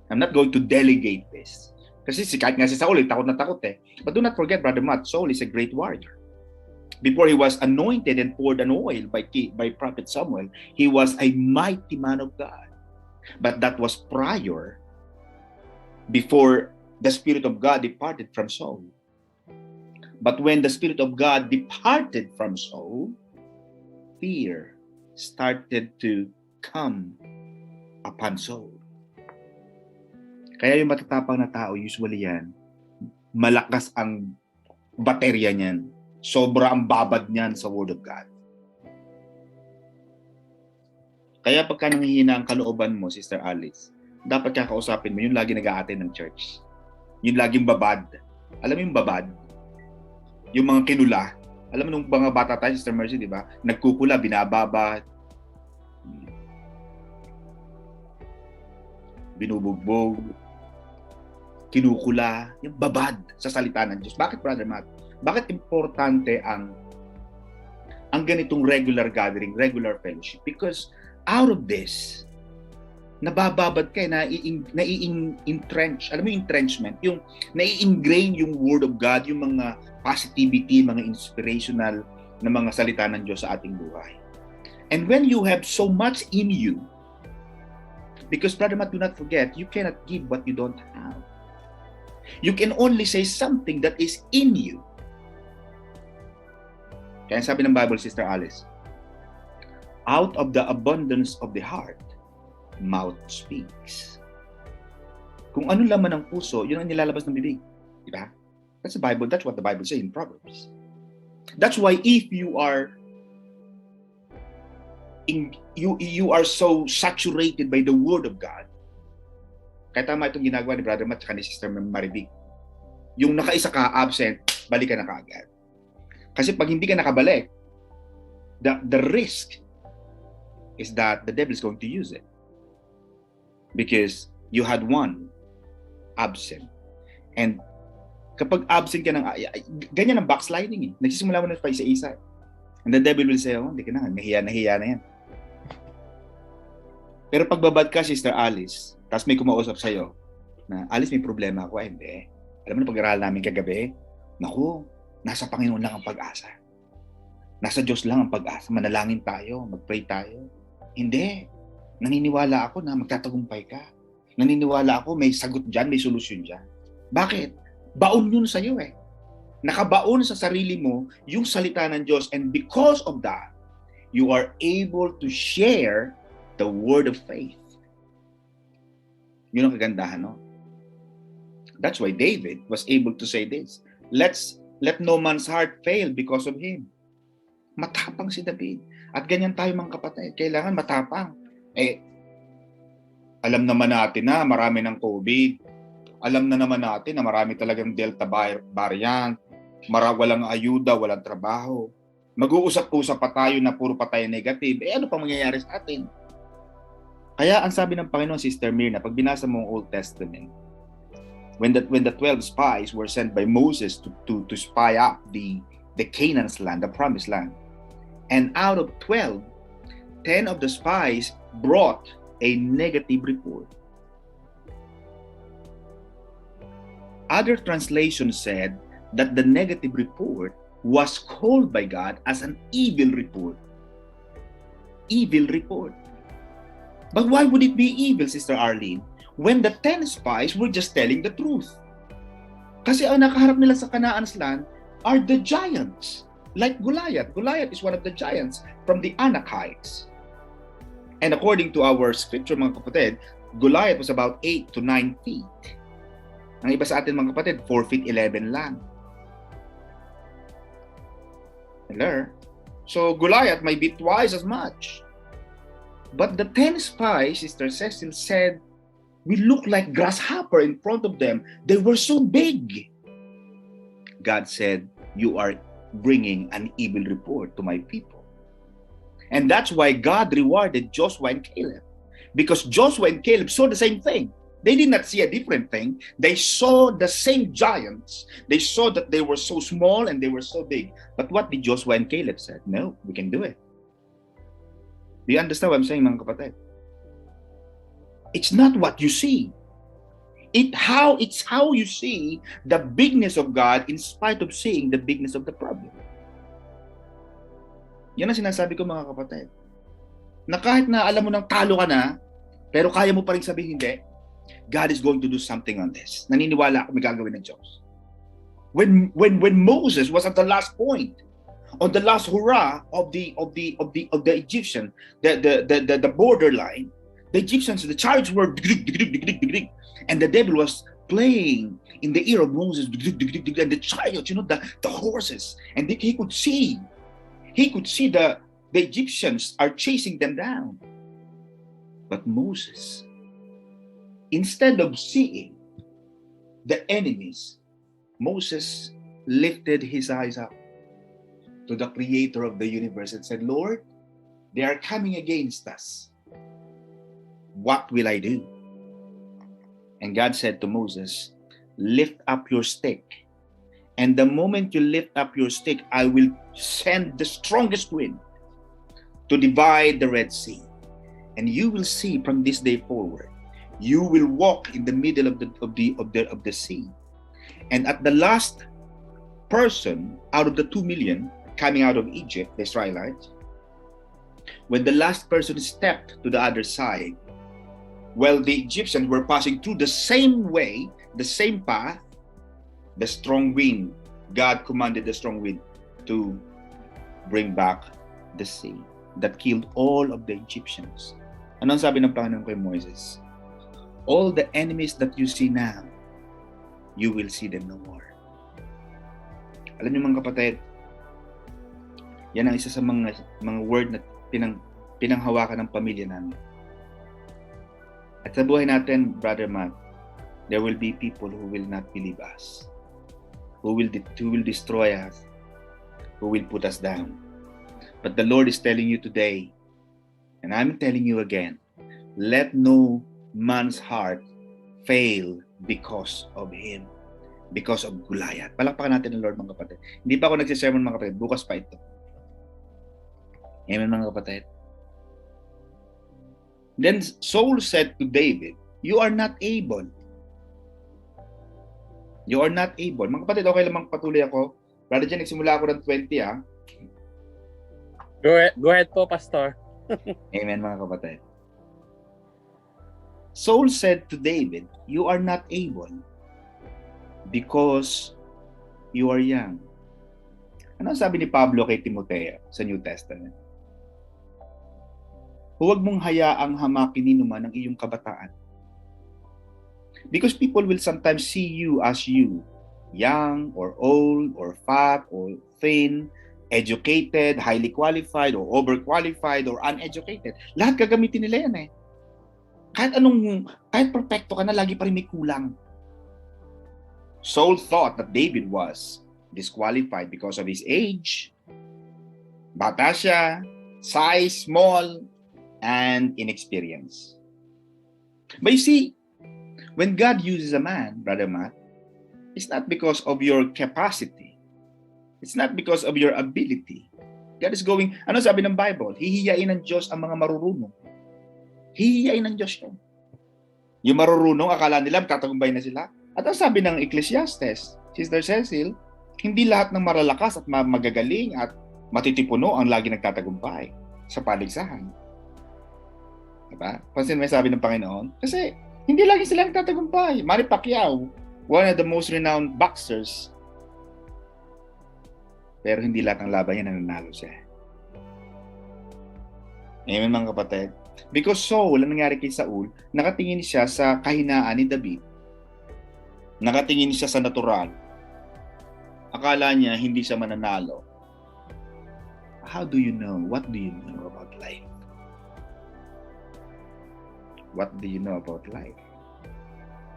I'm not going to delegate this. Kasi kahit nga si Saul, takot na takot But do not forget, Brother Matt, Saul is a great warrior. Before he was anointed and poured an oil by Prophet Samuel, he was a mighty man of God. But that was prior, before the Spirit of God departed from Saul. But when the Spirit of God departed from Saul, fear started to come upon Saul. Kaya yung matatapang na tao, usually yan, malakas ang baterya niyan. Sobra ang babad niyan sa Word of God. Kaya pagka nanghihina ang kalooban mo, Sister Alice, dapat kakausapin mo, yung lagi nag-a-attend ng church. Yung laging babad. Alam mo yung babad? Yung mga kinula. Alam mo nung mga bata tayo, Sister Mercy, di ba? Nagkukula, binababa, binubugbog, kinukula, yung babad sa salita ng Diyos. Bakit, Brother Matt? Bakit importante ang ganitong regular gathering, regular fellowship? Because out of this, nabababad kayo, nai-entrench. Alam mo yung entrenchment? Yung nai-ingrain yung Word of God, yung mga positivity, mga inspirational na mga salita ng Diyos sa ating buhay. And when you have so much in you, because, Brother Matt, do not forget, you cannot give what you don't have. You can only say something that is in you. Kaya sabi ng Bible, Sister Alice, out of the abundance of the heart, mouth speaks. Kung ano laman ng puso, yun ang nilalabas ng bibig. Di ba? That's the Bible. That's what the Bible says in Proverbs. That's why if you are you are so saturated by the Word of God, kaya tama itong ginagawa ni Brother Matt at ni Sister Maribig. Yung nakaisa ka absent, balik ka na kaagad. Kasi pag hindi ka nakabalik, the risk is that the devil is going to use it. Because you had one absent. And kapag absent ka ng, ganyan ang backsliding eh. Nagsisimula mo na pa isa-isa. And the devil will say, oh, hindi ka na, nahiya na yan. Pero pag babad ka, Sister Alice, tapos may kumausap sa'yo, na Alice, may problema ako. Ay, hindi. Alam mo na pag-aral namin kagabi, naku, nasa Panginoon lang ang pag-asa. Nasa Diyos lang ang pag-asa. Manalangin tayo, mag-pray tayo. Hindi. Naniniwala ako na magtatagumpay ka. Naniniwala ako may sagot dyan, may solusyon dyan. Bakit? Baon yun sa'yo eh. Nakabaon sa sarili mo yung salita ng Diyos, and because of that, you are able to share the word of faith. Yun ang kagandahan, no? That's why David was able to say this. Let no man's heart fail because of him. Matapang si David. At ganyan tayo mga kapatid. Kailangan matapang. Alam naman natin na marami ng COVID. Alam na naman natin na marami talagang Delta variant. Walang ayuda, walang trabaho. Mag-uusap-usap pa tayo na puro pa tayo negative. Ano pa mangyayari sa atin? Kaya ang sabi ng Panginoon, Sister Mirna, pag binasa mo ang Old Testament, when the 12 spies were sent by Moses to spy out the Canaan's land, the promised land, and out of 12, 10 of the spies brought a negative report. Other translations said that the negative report was called by God as an evil report. Evil report. But why would it be evil, Sister Arlene, when the 10 spies were just telling the truth? Kasi ang nakaharap nila sa Canaan's land are the giants, like Goliath. Goliath is one of the giants from the Anakites. And according to our scripture, mga kapatid, Goliath was about 8 to 9 feet. Ang iba sa atin, mga kapatid, 4 feet 11 lang. Hello? So Goliath might be twice as much. But the 10 spies, Sister Cecil said, we look like grasshopper in front of them. They were so big. God said, you are bringing an evil report to my people. And that's why God rewarded Joshua and Caleb. Because Joshua and Caleb saw the same thing. They did not see a different thing. They saw the same giants. They saw that they were so small and they were so big. But what did Joshua and Caleb say? No, we can do it. Do you understand what I'm saying, mga kapatid? It's not what you see. It's how you see the bigness of God in spite of seeing the bigness of the problem. Yan ang sinasabi ko, mga kapatid. Na kahit na alam mo nang talo ka na, pero kaya mo pa rin sabihin, hindi, God is going to do something on this. Naniniwala ako may gagawin ng Diyos. When Moses was at the last point, on the last hurrah of the Egyptian, the borderline, the Egyptians, the chariots were, and the devil was playing in the ear of Moses, and the chariots, the horses, and he could see the Egyptians are chasing them down. But Moses, instead of seeing the enemies, Moses lifted his eyes up to the creator of the universe and said, Lord, they are coming against us. What will I do? And God said to Moses, lift up your stick. And the moment you lift up your stick, I will send the strongest wind to divide the Red Sea. And you will see from this day forward, you will walk in the middle of the sea. And at the last person out of the 2 million coming out of Egypt, the Israelites, when the last person stepped to the other side, well, the Egyptians were passing through the same way, the same path, the strong wind. God commanded the strong wind to bring back the sea that killed all of the Egyptians. Ano ang sabi ng Panginoon kay Moses? all the enemies that you see now, you will see them no more. Alam niyo mga kapatid, yan ang isa sa mga word na pinanghawakan ng pamilya namin. At sa buhay natin, Brother Matt, there will be people who will not believe us, who will destroy us, who will put us down. But the Lord is telling you today, and I'm telling you again, let no man's heart fail because of him, because of Goliath. Palakpakan natin ang Lord, mga kapatid. Hindi pa ako nagsisermon, mga kapatid. Bukas pa ito. Amen, mga kapatid. Then Saul said to David, you are not able. You are not able. Mga kapatid, okay lang patuloy ako. Brother Jen, nagsimula ako ng 20, ah. Go ahead po, Pastor. Amen, mga kapatid. Saul said to David, you are not able because you are young. Ano sabi ni Pablo kay Timoteo sa New Testament? Huwag mong hayaang hamakin ni naman ang iyong kabataan. Because people will sometimes see you as you, young or old or fat or thin, educated, highly qualified or overqualified or uneducated. Lahat gagamitin nila yan eh. Kahit perfecto ka na, lagi pa rin may kulang. Saul thought that David was disqualified because of his age, bata siya, size, small, and inexperience. But you see, when God uses a man, Brother Matt, it's not because of your capacity. It's not because of your ability. God is going, ano sabi ng Bible? Hihiyain ng Diyos ang mga marurunong. Hihiyain ng Diyos yun. Yung marurunong, akala nila tatagumpay na sila. At ang sabi ng Ecclesiastes, Sister Cecil, hindi lahat ng maralakas at magagaling at matitipuno ang lagi nagtatagumpay sa paligsahan. Diba? Pansin mo yung sabi ng Panginoon? Kasi hindi lagi sila nagtatagumpay. Manny Pacquiao, one of the most renowned boxers, pero hindi lahat ng laban niya nananalo siya. Amen, mga kapatid. Because Saul, ang nangyari kay Saul, nakatingin siya sa kahinaan ni David. Nakatingin siya sa natural. Akala niya hindi siya mananalo. How do you know? What do you know about life? What do you know about life?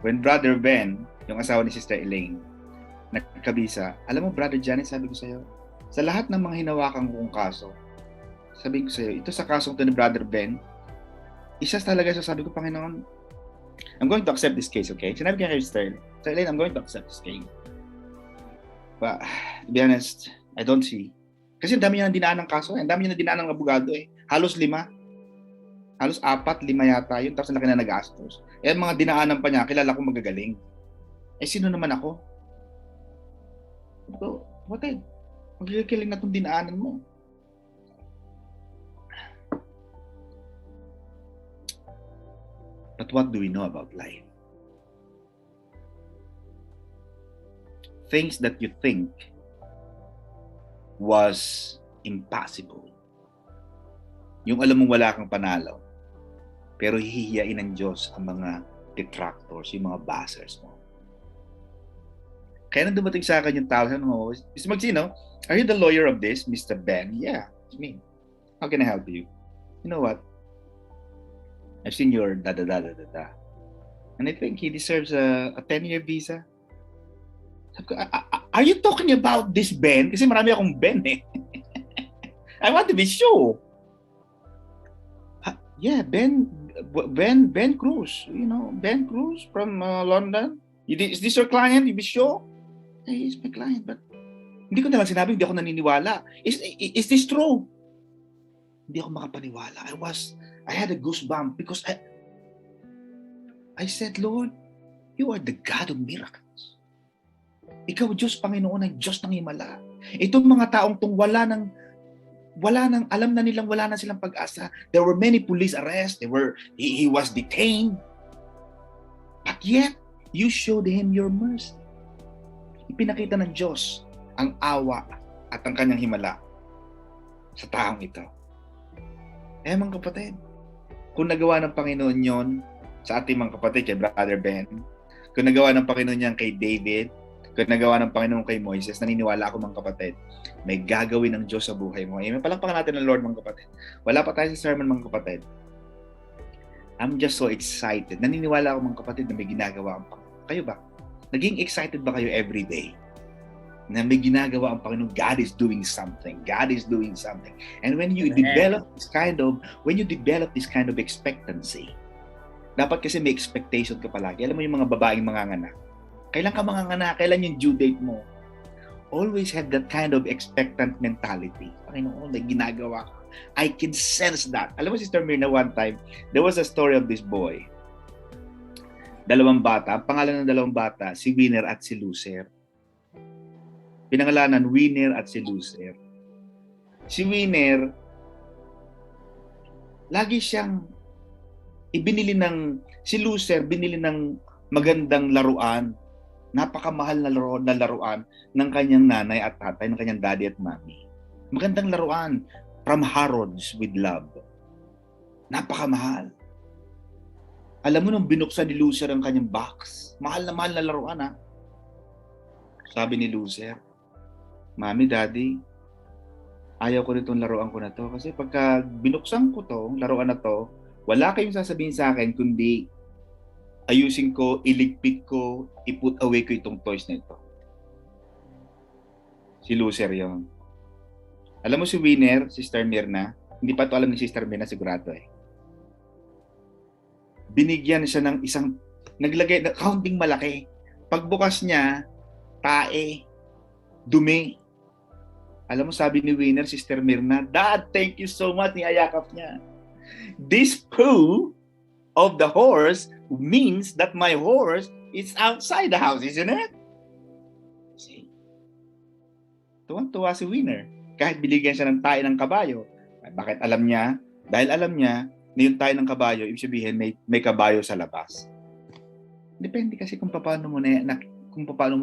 When Brother Ben, yung asawa ni Sister Elaine, nagkabisa, alam mo, Brother Janet, sabi ko sa'yo, sa lahat ng mga hinawakan kong kaso, sabi ko sa'yo, ito sa kasong ito ni Brother Ben, isa talaga siya, sabi ko, Panginoon, I'm going to accept this case, okay? Sinabi ko kay Sister Elaine, I'm going to accept this case. But, to be honest, I don't see. Kasi ang dami niya nang dinaan ng kaso, ang dami niya nang dinaan ng abogado eh. Halos 5. Halos 4, 5 yata yun, tapos ang laki na nagastos. Eh, mga dinaanan pa niya, kilala ko magagaling. Eh, sino naman ako? So, bakit? Magkikiling na itong dinaanan mo. But what do we know about life? Things that you think was impossible. Yung alam mong wala kang panalo, pero hihiyain ng Diyos ang mga detractors, yung mga buzzers mo. Kaya nang dumating sa akin yung tao, Mr. Magsino, are you the lawyer of this, Mr. Ben? Yeah, it's me. How can I help you? You know what? I've seen your da-da-da-da-da. And I think he deserves a 10-year visa. Sabi ko, are you talking about this Ben? Kasi marami akong Ben eh. I want to be sure. Yeah, Ben Cruz. You know, Ben Cruz from London. Is this your client? You be sure? Hey, he's my client, but hindi ko naman sinabi, hindi ako naniniwala. Is this true? Hindi ako makapaniwala. I had a goosebump because I said, Lord, you are the God of miracles. Ikaw, Diyos, Panginoon, ang Diyos ng himala. Itong mga taong tong wala nang, alam na nilang wala na silang pag-asa. There were many police arrests. He was detained. But yet, you showed him your mercy. Ipinakita ng Diyos ang awa at ang kanyang himala sa taong ito. Mga kapatid, kung nagawa ng Panginoon yon, sa ating mga kapatid, kay Brother Ben, kung nagawa ng Panginoon yan kay David, kung nagawa ng Panginoon kay Moises, naniniwala ako mga kapatid, may gagawin ng Diyos sa buhay mo. Amen. Palakpakan natin ng Lord mga kapatid. Wala pa tayo sa sermon mga kapatid. I'm just so excited. Naniniwala ako mga kapatid na may ginagawa ang Panginoon. Kayo ba? Naging excited ba kayo every day? Na may ginagawa ang Panginoon, God is doing something. God is doing something. And when you develop this kind of expectancy, dapat kasi may expectation ka palagi. Alam mo yung mga babaeng manganganak. Kailan ka manganganak? Kailan yung due date mo? Always have that kind of expectant mentality. Panginoon, may ginagawa ka. I can sense that. Alam mo, Sister Mirna, one time, there was a story of this boy. Dalawang bata. Ang pangalan ng dalawang bata, si Winner at si Loser. Pinangalanan, Winner at si Loser. Si Winner, lagi siyang si Loser, binili ng magandang laruan, napakamahal na laruan ng kanyang nanay at tatay, ng kanyang daddy at mommy. Magandang laruan, from Harrods with Love. Napakamahal. Alam mo nung binuksan ni Loser ang kanyang box, mahal na laruan ha. Sabi ni Loser, Mami, Daddy, ayaw ko nitong laruan ko na to. Kasi pagka binuksan ko to, laruan na to, wala kayong sasabihin sa akin kundi ayusin ko, iligpit ko, i-put away ko itong toys na ito. Si Loser yon. Alam mo si Winner, Sister Mirna, hindi pa ito alam ni Sister Mirna, sigurado eh. Binigyan siya ng naglagay na counting malaki. Pagbukas niya, tae, dumi. Alam mo, sabi ni Winner, Sister Mirna, Dad, thank you so much. Niyayakap niya. This poo of the horse means that my horse is outside the house, isn't it? See? Tuwang-tuwa si Winner. Kahit binigyan siya ng tae ng kabayo. Bakit alam niya? Dahil alam niya na yung tae ng kabayo, ibig sabihin may kabayo sa labas. Depende kasi kung paano mo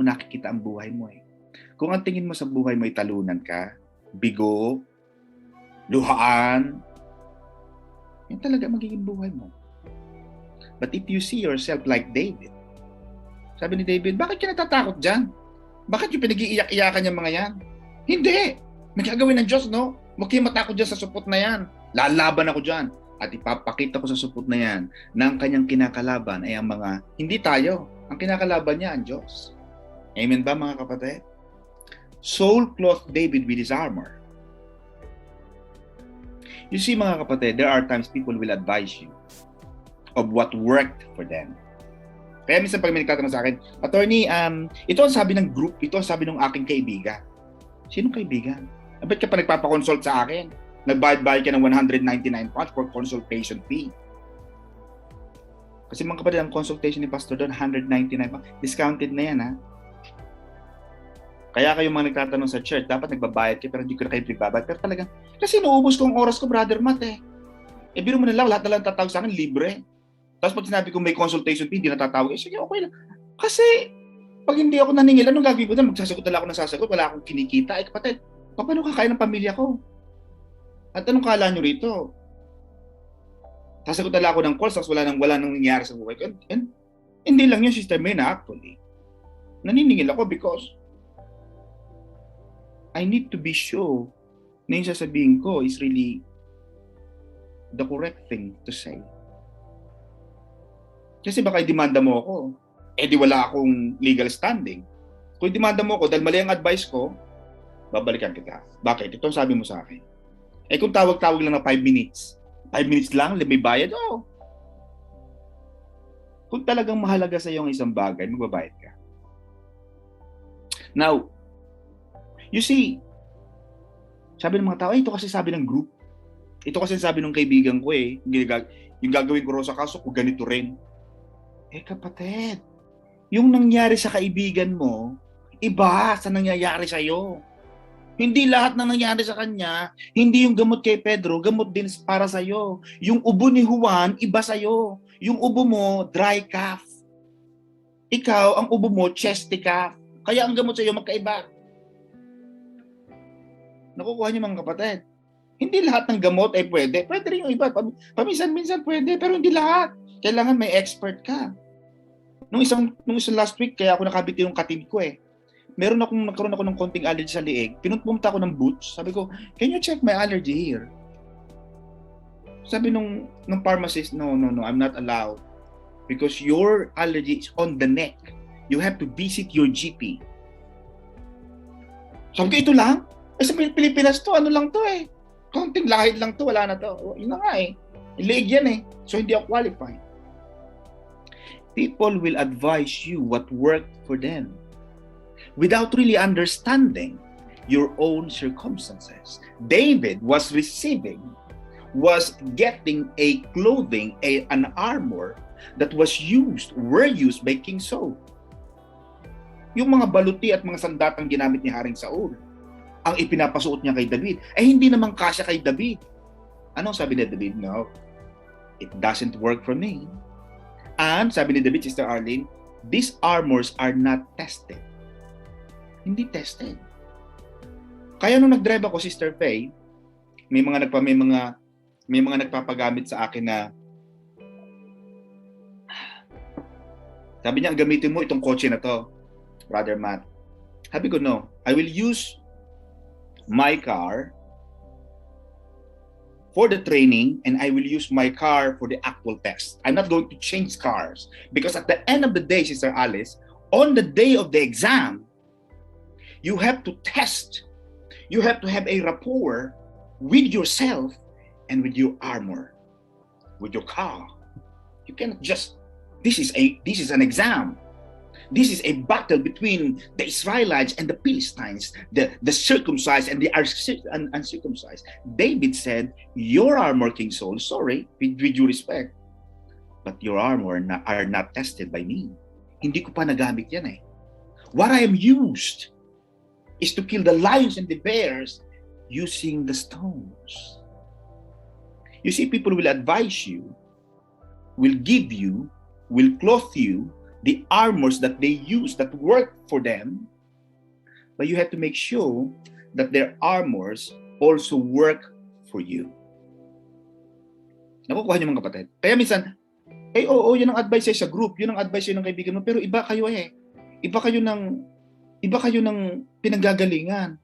nakikita ang buhay mo eh. Kung ang tingin mo sa buhay mo ay talunan ka, bigo, luhaan, yan talaga magiging buhay mo. But if you see yourself like David, sabi ni David, bakit ka natatakot dyan? Bakit yung pinag-iiyak-iyakan yung mga yan? Hindi! Nagkagawin ng Diyos, no? Huwag kayo matakot dyan sa supot na yan. Lalaban ako dyan. At ipapakita ko sa supot na yan na ang kanyang kinakalaban ay ang mga, hindi tayo. Ang kinakalaban niya, ang Diyos. Amen ba mga kapatid? Saul clothed David with his armor. You see mga kapatid, there are times people will advise you of what worked for them. Kaya minsan pag may nagtatanong sa akin, Attorney, ito ang sabi ng group, ito ang sabi ng aking kaibigan. Sinong kaibigan? Ba't ka pa nagpapakonsult sa akin? Nagbayad-bayad ka ng 199 pounds for consultation fee. Kasi mga kapatid, ang consultation ni Pastor doon, 199 pounds. Discounted na yan ha. Kaya kayo mga nagtatanong sa church, dapat nagbabayad kayo pero hindi ko na kayo pribabayad. Pero talagang, kasi naubos ko ang oras ko, Brother Matt eh. Biro mo na lang, lahat na lang tatawag sa akin, libre. Tapos pag sinabi ko may consultation fee, hindi na tatawag. Sige, okay lang. Kasi, pag hindi ako naningil, anong gagawin ko na? Magsasagot na lang ako ng sasagot, wala akong kinikita. Kapatid, paano kakain ng pamilya ko? At anong kala nyo rito? Sasagot na lang ako ng calls, tapos wala nang nangyayari sa buhay ko. And hindi lang yung Sister Mena actually. Naniningil ako because I need to be sure na yung sasabihin ko is really the correct thing to say. Kasi baka i-demanda mo ako, di wala akong legal standing. Kung i-demanda mo ako dahil mali ang advice ko, babalikan kita. Bakit? Ito ang sabi mo sa akin. Kung tawag-tawag lang na 5 minutes, 5 minutes lang, may bayad, Kung talagang mahalaga sa iyo ang isang bagay, magbabayad ka. Now, you see, sabi ng mga tao, ito kasi sabi ng group. Ito kasi sabi ng kaibigan ko yung gagawin ko sa kaso ko, ganito rin. Kapatid, yung nangyari sa kaibigan mo, iba sa nangyayari sa iyo. Hindi lahat ng nangyari sa kanya, hindi yung gamot kay Pedro, gamot din para sa iyo. Yung ubo ni Juan, iba sa iyo. Yung ubo mo, dry cough. Ikaw, ang ubo mo, chesty cough. Kaya ang gamot sa iyo magkaiba. Nakukuha niyo mga kapatid. Hindi lahat ng gamot ay pwede. Pwede rin yung iba. Paminsan-minsan pwede, pero hindi lahat. Kailangan may expert ka. Nung isang last week, kaya ako nakabiti yung katid ko eh. Nagkaroon ako ng konting allergy sa liig. Pumunta ako ng Boots. Sabi ko, can you check my allergy here? Sabi nung pharmacist, no, I'm not allowed. Because your allergy is on the neck. You have to visit your GP. Sabi ko, ito lang? Sa Pilipinas to, ano lang to eh. Konting lahid lang to, wala na to. Yun na nga eh. Liig yan eh. So hindi ako qualified. People will advise you what worked for them without really understanding your own circumstances. David was getting a clothing, an armor that were used by King Saul. Yung mga baluti at mga sandatang ginamit ni Haring Saul, ang ipinapasuot niya kay David, hindi naman kasya kay David. Ano sabi ni David? No, it doesn't work for me. And sabi ni David, Sister Arlene, these armors are not tested. Hindi tested. Kaya nung nag-drive ako, Sister Faye, may mga nagpapagamit sa akin na sabi niya, gamitin mo itong kotse na to, Brother Matt. Sabi ko, no, I will use my car for the training and I will use my car for the actual test. I'm not going to change cars because at the end of the day, Sister Alice, on the day of the exam, you have to test. You have to have a rapport with yourself and with your armor, with your car. You cannot just, this is an exam. This is a battle between the Israelites and the Philistines, the circumcised and the uncircumcised. David said, your armor, King Saul, sorry, with due respect, but your armor are not tested by me. Hindi ko pa nagamit yan eh. What I am used is to kill the lions and the bears using the stones. You see, people will advise you, will give you, will clothe you, the armors that they use that work for them, but you have to make sure that their armors also work for you. Nakukuha niyo mga kapatid? Kaya minsan, yun ang advice sa group, yun ang advice ng kaibigan mo, pero iba kayo eh. Iba kayo ng pinanggagalingan.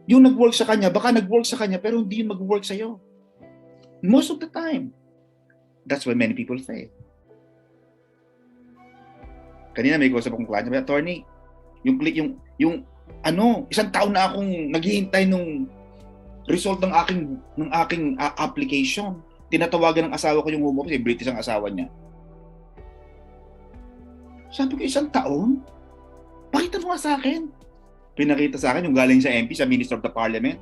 Yung nag-work sa kanya, baka nag-work sa kanya, pero hindi yun mag-work sa'yo. Most of the time. That's why many people fail. Kanina may kausap akong klase, attorney, isang taon na akong naghihintay nung result ng aking application. Tinatawagan ng asawa ko yung home office, British ang asawa niya. Sabi ko, isang taon? Pakita mo nga sa akin. Pinakita sa akin yung galing sa MP, sa Minister of the Parliament.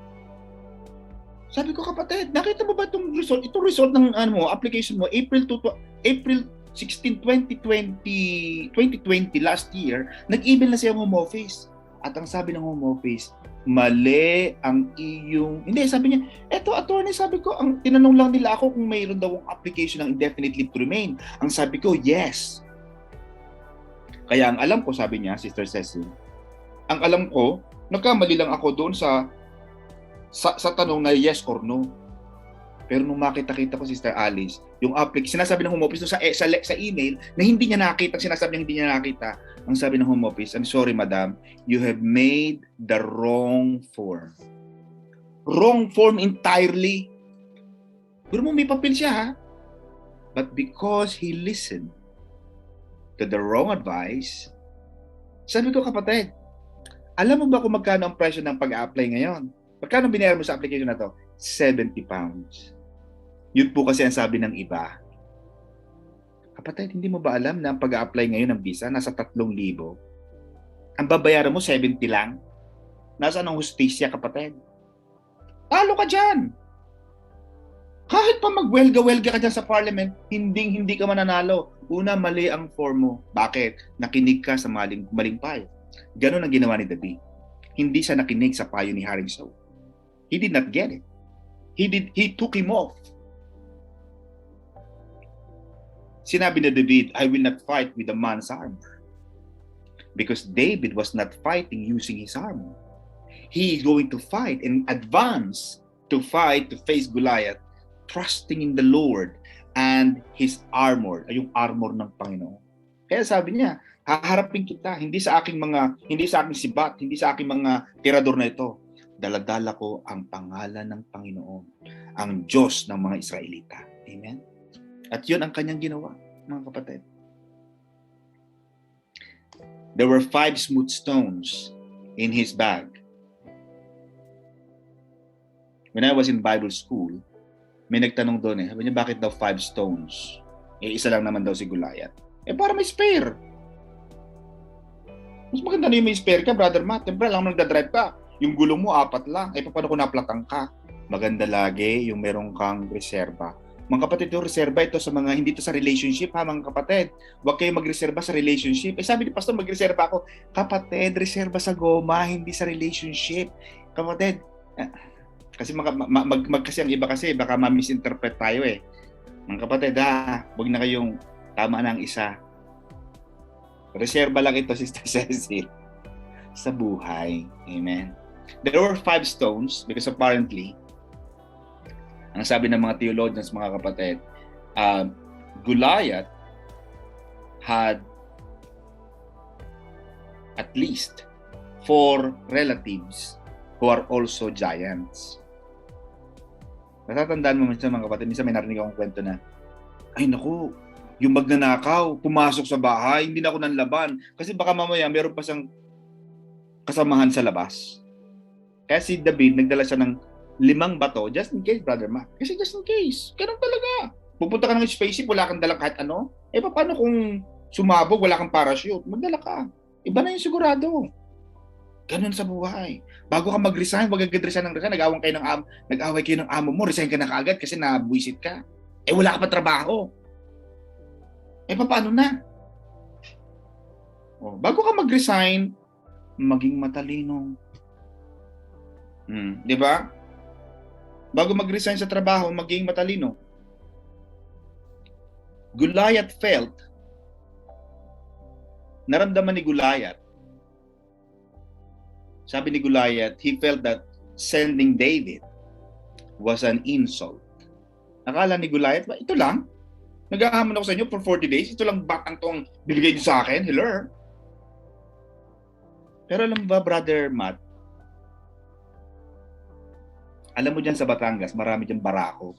Sabi ko, kapatid, nakita mo ba itong result? Itong result ng application mo, April 16, 2020, last year, nag-email na siya ng home office. At ang sabi ng home office, mali ang iyong... Hindi, sabi niya, eto attorney, sabi ko, ang tinanong lang nila ako kung mayroon daw ang application ng indefinite leave to remain. Ang sabi ko, yes. Kaya ang alam ko, sabi niya, Sister Cecil, ang alam ko, nagkamali lang ako doon sa tanong na yes or no. Pero nung makita-kita ko, Sister Alice, yung sinasabi ng home office sa email na hindi niya nakita, sinasabi niya hindi niya nakita, ang sabi ng home office, I'm sorry madam, you have made the wrong form. Wrong form entirely. Pero may papel siya ha. But because he listened to the wrong advice, sabi ko, kapatid, alam mo ba kung magkano ang presyo ng pag-a-apply ngayon? Magkano binayaran mo sa application na to? 70 pounds. Yun po kasi ang sabi ng iba. Kapatid, hindi mo ba alam na ang pag-a-apply ngayon ng visa nasa 3,000? Ang babayaran mo 70 lang? Nasaan ang hustisya, kapatid? Talo ka dyan! Kahit pa magwelga-welga ka dyan sa parliament, hindi ka mananalo. Una, mali ang form mo. Bakit? Nakinig ka sa maling payo. Ganon ang ginawa ni David. Hindi siya nakinig sa payo ni Haring Saul. He did not get it. He took him off. Sinabi ni David, I will not fight with a man's armor. Because David was not fighting using his armor. He is going to fight and advance to fight, to face Goliath, trusting in the Lord and His armor, ay yung armor ng Panginoon. Kaya sabi niya, haharapin kita, hindi sa aking sibat, hindi sa aking mga tirador na ito. Daladala ko ang pangalan ng Panginoon, ang Diyos ng mga Israelita. Amen? At yun ang kanyang ginawa, mga kapatid. There were 5 smooth stones in his bag. When I was in Bible school, may nagtanong doon sabi niya, bakit daw 5 stones? Isa lang naman daw si Goliath. Para may spare. Mas maganda na yung may spare ka, Brother Matt. Siyempre, lang nagdadrive ka. Yung gulong mo, 4 lang. Paano kung naplatang ka? Maganda lagi yung meron kang reserba. Mga kapatid, yung reserba ito sa mga, hindi ito sa relationship ha, mga kapatid. Huwag kayo magreserba sa relationship. Sabi ni Pastor, magreserba ako. Kapatid, reserba sa goma, hindi sa relationship. Kapatid, kasi kasi ang iba kasi, baka ma-misinterpret tayo Mga kapatid, huwag na kayong tama na ang isa. Reserba lang ito, Sister Cecil, sa buhay. Amen. There were 5 stones because apparently, ang sabi ng mga theologians, mga kapatid, Goliath had at least 4 relatives who are also giants. Natatandaan mo minsan, mga kapatid, minsan may narinig akong kwento na, ay naku, yung magnanakaw, pumasok sa bahay, hindi na ako nanlaban. Kasi baka mamaya meron pa siyang kasamahan sa labas. Kaya si David, nagdala siya ng 5 bato, just in case, Brother Matt. Kasi just in case, ganun talaga. Pupunta ka ng spaceship, wala kang dalang kahit ano. Paano kung sumabog, wala kang parachute? Magdala ka. Iba na yung sigurado. Ganun sa buhay. Bago ka mag-resign, wag agad resign ng resign. Nag-away kayo ng amo mo, resign ka na kaagad kasi nabuisit ka. Wala ka pa trabaho. Paano na? Bago ka mag-resign, maging matalino. Di ba? Bago mag-resign sa trabaho, maging matalino. Goliath felt, naramdaman ni Goliath, sabi ni Goliath, he felt that sending David was an insult. Akala ni Goliath, ito lang? Nag-aahamon ako sa inyo for 40 days? Ito lang batang tong bibigay niyo sa akin? Hello? Pero alam ba, Brother Matt, alam mo dyan sa Batangas, marami dyan barako.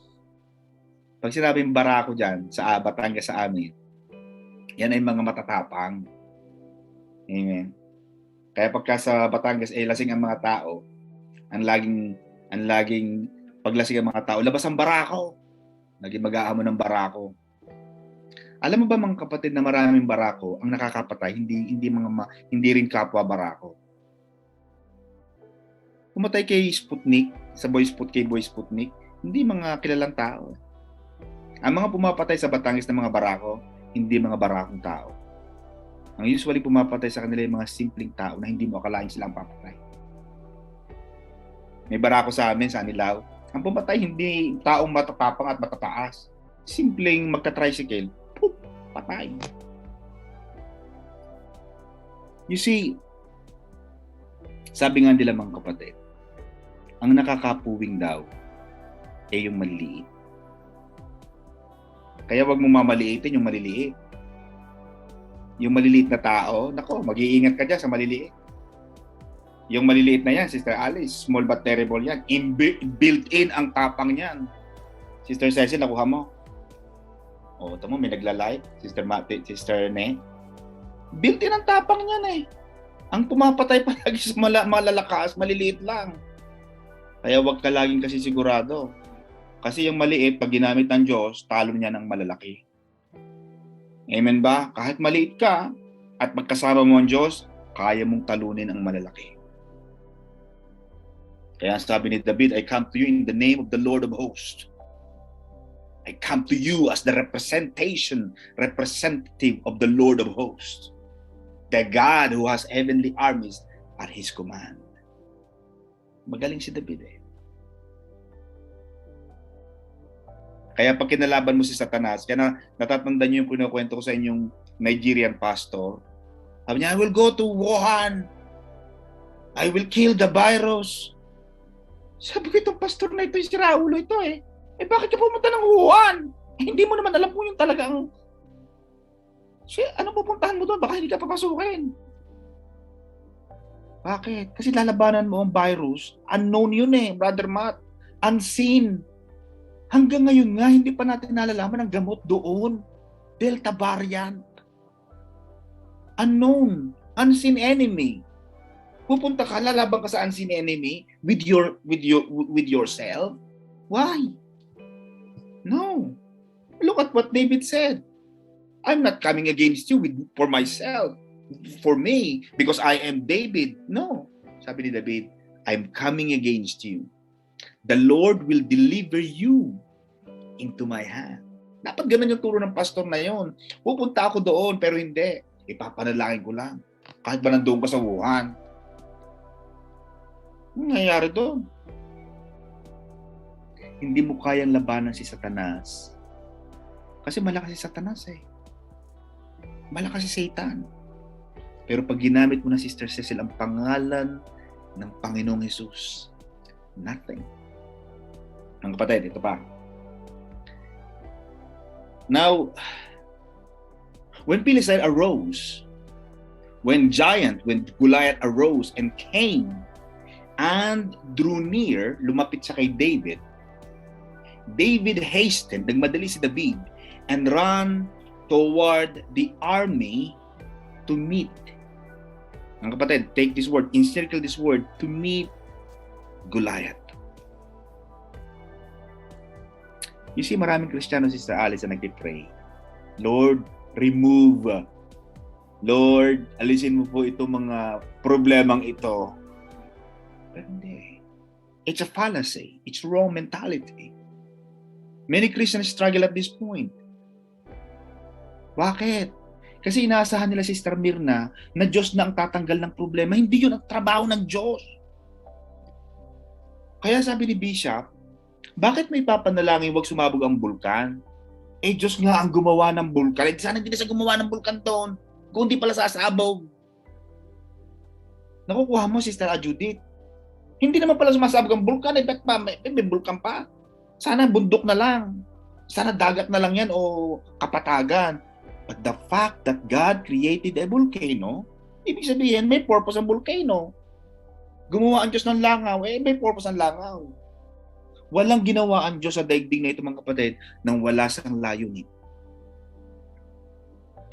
Pag sinabing barako dyan, sa Batangas sa amin, yan ay mga matatapang. Amen. Kaya pagka sa Batangas, lasing ang mga tao, ang laging paglasing ang mga tao, labas ang barako. Naging mag-aamon ng barako. Alam mo ba, mga kapatid, na maraming barako ang nakakapatay, hindi rin kapwa barako. Pumatay kay Sputnik, sa Boy Sputnik, hindi mga kilalang tao. Ang mga pumapatay sa Batangas ng mga barako, hindi mga barakong tao. Ang usually pumapatay sa kanila yung mga simpleng tao na hindi mo akalain silang papatay. May barako sa amin, sa Anilao. Ang pumatay, hindi taong matatapang at matataas. Simpleng magka-tricycle, poop, patay. You see, sabi nga nila, mga kapatid, ang nakakapuwing daw ay yung maliliit. Kaya wag mong mamaliitin yung maliliit. Yung maliliit na tao, nako, mag-iingat ka dyan sa maliliit. Yung maliliit na yan, Sister Alice, small but terrible yan. Built-in ang tapang niyan. Sister Cecil, nakuha mo? Ito mo, may nagla-like. Sister Mate, Sister Ne. Built-in ang tapang niyan Ang pumapatay palagi sa malalakas, maliliit lang. Kaya wag ka laging kasi sigurado. Kasi yung maliit, pag ginamit ng Diyos, talo niya ng malalaki. Amen ba? Kahit maliit ka, at magkasama mo ang Diyos, kaya mong talunin ang malalaki. Kaya sabi ni David, I come to you in the name of the Lord of hosts. I come to you as the representative of the Lord of hosts. The God who has heavenly armies at His command. Magaling si David Kaya pag kinalaban mo si Satanas, kaya natatandaan niyo yung kinukwento ko sa inyong Nigerian pastor, sabi niya, I will go to Wuhan. I will kill the virus. Sabi ko, itong pastor na ito, si Raulo ito eh. Eh bakit ka pumunta ng Wuhan? Eh, hindi mo naman alam kung yung talagang... Ano pupuntahan mo doon? Baka hindi ka papasukin. Bakit? Kasi lalabanan mo ang virus. Unknown yun eh, Brother Matt. Unseen. Hanggang ngayon nga, hindi pa natin nalalaman ang gamot doon. Delta variant. Unknown. Unseen enemy. Pupunta ka, lalaban ka sa unseen enemy with yourself? Why? No. Look at what David said. I'm not coming against you for myself, for me, because I am David. No. Sabi ni David, I'm coming against you. The Lord will deliver you into my hand. Dapat ganun yung turo ng pastor na yon. Pupunta ako doon, pero hindi. Ipapanalangin ko lang. Kahit ba nandoon ka sa Wuhan. Anong nangyayari doon? Hindi mo kayang labanan si Satanas. Kasi malakas si Satanas eh. Malakas si Satan. Pero pag ginamit mo na, Sister Cecil, ang pangalan ng Panginoong Jesus, nothing. Ang kapatid, ito pa. Now, when Philistine arose, when Goliath arose and came and drew near, lumapit siya kay David, David hastened, nagmadali si David, and ran toward the army to meet. Ang kapatid, take this word, encircle this word, to meet Goliath. You see, maraming Kristiyano, Sister Alice, na nagpipray, Lord, remove. Lord, alisin mo po itong mga problemang ito. Pero hindi. It's a fallacy. It's wrong mentality. Many Christians struggle at this point. Bakit? Kasi inaasahan nila si Sister Mirna na Diyos na ang tatanggal ng problema. Hindi yun ang trabaho ng Diyos. Kaya sabi ni Bishop, bakit may papanalangin wag sumabog ang bulkan? Eh, Diyos nga ang gumawa ng bulkan. Eh, sana hindi na siya gumawa ng bulkan doon. Kung di pala sasabog. Nakukuha mo, Sister Judith. Hindi naman pala sumasabog ang bulkan. Eh, ba't pa? May bulkan pa. Sana bundok na lang. Sana dagat na lang yan o kapatagan. But the fact that God created a volcano, ibig sabihin, may purpose ang volcano. Gumawa ang Diyos ng langaw, eh may purpose ang langaw. Walang ginawa ang Diyos sa daigdig na ito, mga kapatid, nang wala sang layunin.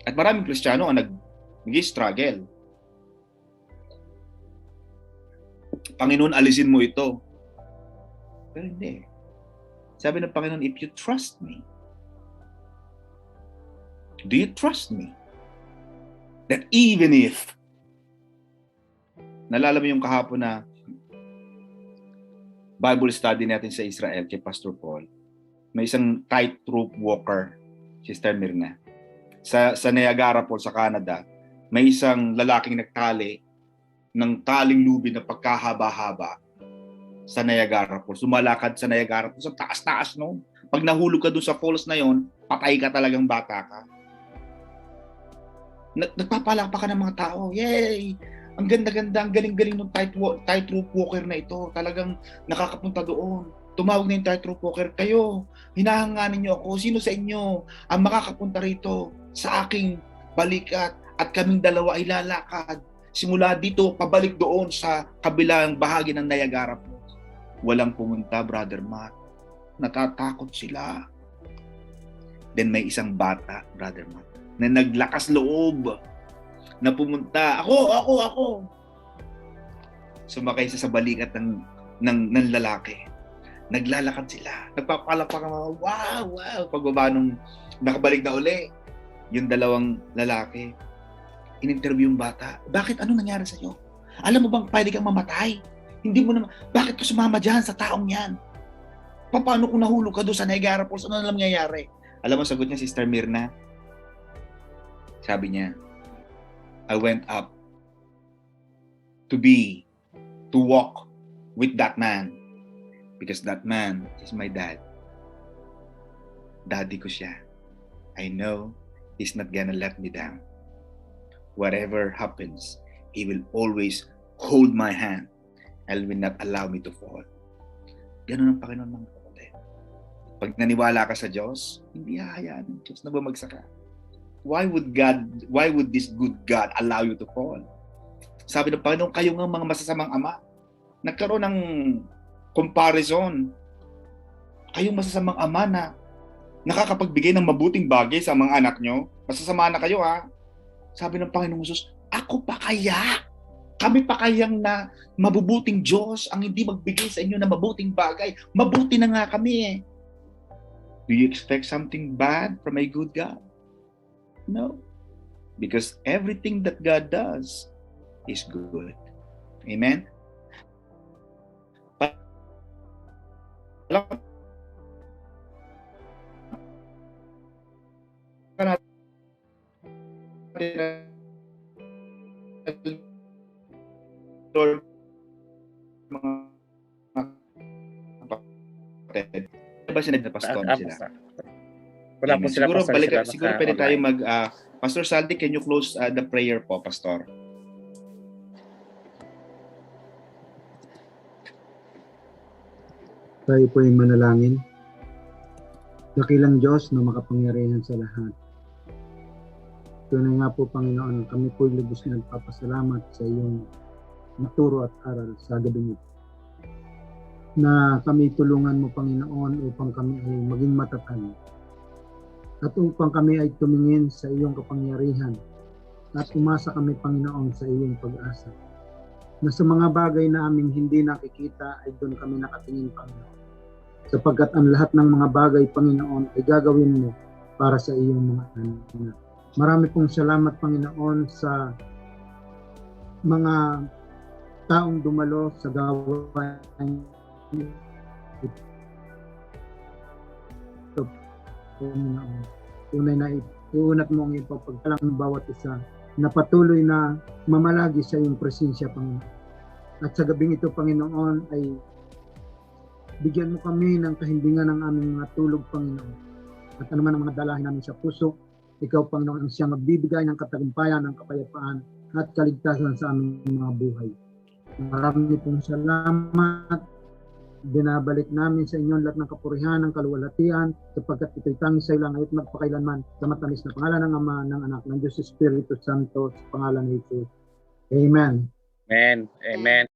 At maraming Kristiyano ang nag-struggle. Panginoon, alisin mo ito. Pero hindi. Sabi ng Panginoon, if you trust me, do you trust me? That even if, nalala mo yung kahapon na Bible study natin sa Israel kay Pastor Paul, may isang tightrope walker, Sister Mirna. Sa Niagara Falls sa Canada, may isang lalaking nagtali ng taling lubid na pagkahaba-haba sa Niagara Falls. Sumalakad sa Niagara Falls, sa taas-taas no. Pag nahulog ka doon sa falls na yon, patay ka talagang bata ka. Nagpapalakpakan ng mga tao. Yay! Ang ganda-ganda, ang galing-galing ng tightrope walker na ito. Talagang nakakapunta doon. Tumawag na yung tightrope walker, kayo, hinahanganin niyo ako. Sino sa inyo ang makakapunta rito sa aking balikat at kaming dalawa ay lalakad simula dito pabalik doon sa kabilang bahagi ng Niagara Falls. Walang pumunta, Brother Matt. Natatakot sila. Then may isang bata, Brother Matt, na naglakas loob na pumunta. Ako. Sumakay sa balikat ng lalaki. Naglalakad sila. Nagpapalakpak ang mga wow. Pagbaba nung nakabalik na uli, yung dalawang lalaki, in-interview yung bata. Bakit? Anong nangyari sa iyo? Alam mo bang pwede kang mamatay? Hindi mo naman. Bakit ka sumama dyan sa taong yan? Paano kung nahulog ka doon sa Niagara Falls? Ano nalang nangyayari? Alam mo, sagot niya, Sister Mirna. Sabi niya, I went up to walk with that man because that man is my dad. Daddy ko siya. I know he's not gonna let me down. Whatever happens, he will always hold my hand and will not allow me to fall. Ganun ang Panginoon mga kapatid. Pag naniwala ka sa Diyos, hindi hahayaan ng Diyos na bumagsak ka. Why would this good God allow you to fall? Sabi ng Panginoon, kayo nga mga masasamang ama. Nagkaroon ng comparison. Kayong masasamang ama na nakakapagbigay ng mabuting bagay sa mga anak nyo. Masasama na kayo ha. Sabi ng Panginoong Jesus, ako pa kaya? Kami pa kayang na mabubuting Diyos ang hindi magbigay sa inyo ng mabuting bagay? Mabuti na nga kami eh. Do you expect something bad from a good God? No. Because everything that God does is good. Amen? Lord, mga kapatid. Ano ba sinabi na pastor sila? Wala po sila, Siguro, pastor, siguro pwede tayo Pastor Saldi, can you close the prayer po, Pastor? Tayo po ay manalangin. Dakilang Diyos na makapangyarihan sa lahat. Tunay nga po, Panginoon, kami po ay lubos na nagpapasalamat sa iyong maturo at aral sa gabi nito. Na kami tulungan mo, Panginoon, upang kami ay maging matatag. At upang kami ay tumingin sa iyong kapangyarihan. At umasa kami, Panginoon, sa iyong pag-asa. Na sa mga bagay na aming hindi nakikita ay doon kami nakatingin, Panginoon. Sapagkat ang lahat ng mga bagay, Panginoon, ay gagawin mo para sa iyong mga anak. Marami pong salamat, Panginoon, sa mga taong dumalo sa gawain ito, Panginoon. Tunay na iunat mo ang ipapagpalang ng bawat isa na patuloy na mamalagi sa iyong presensya, Panginoon. At sa gabing ito, Panginoon, ay bigyan mo kami ng kahimbingan ng aming mga tulog, Panginoon. At ano man ang mga dalahin namin sa puso, ikaw, Panginoon, ang siyang magbibigay ng katagumpayan, ng kapayapaan, at kaligtasan sa aming mga buhay. Marami pong salamat. Binabalik namin sa inyo lahat ng kapurihan, ng kaluwalhatian, sapagkat ito'y tanging sa iyo lang at magpakailanman sa matamis na pangalan ng Ama, ng Anak, ng Diyos Espiritu Santo, sa pangalan ni Jesus. Amen. Amen. Amen.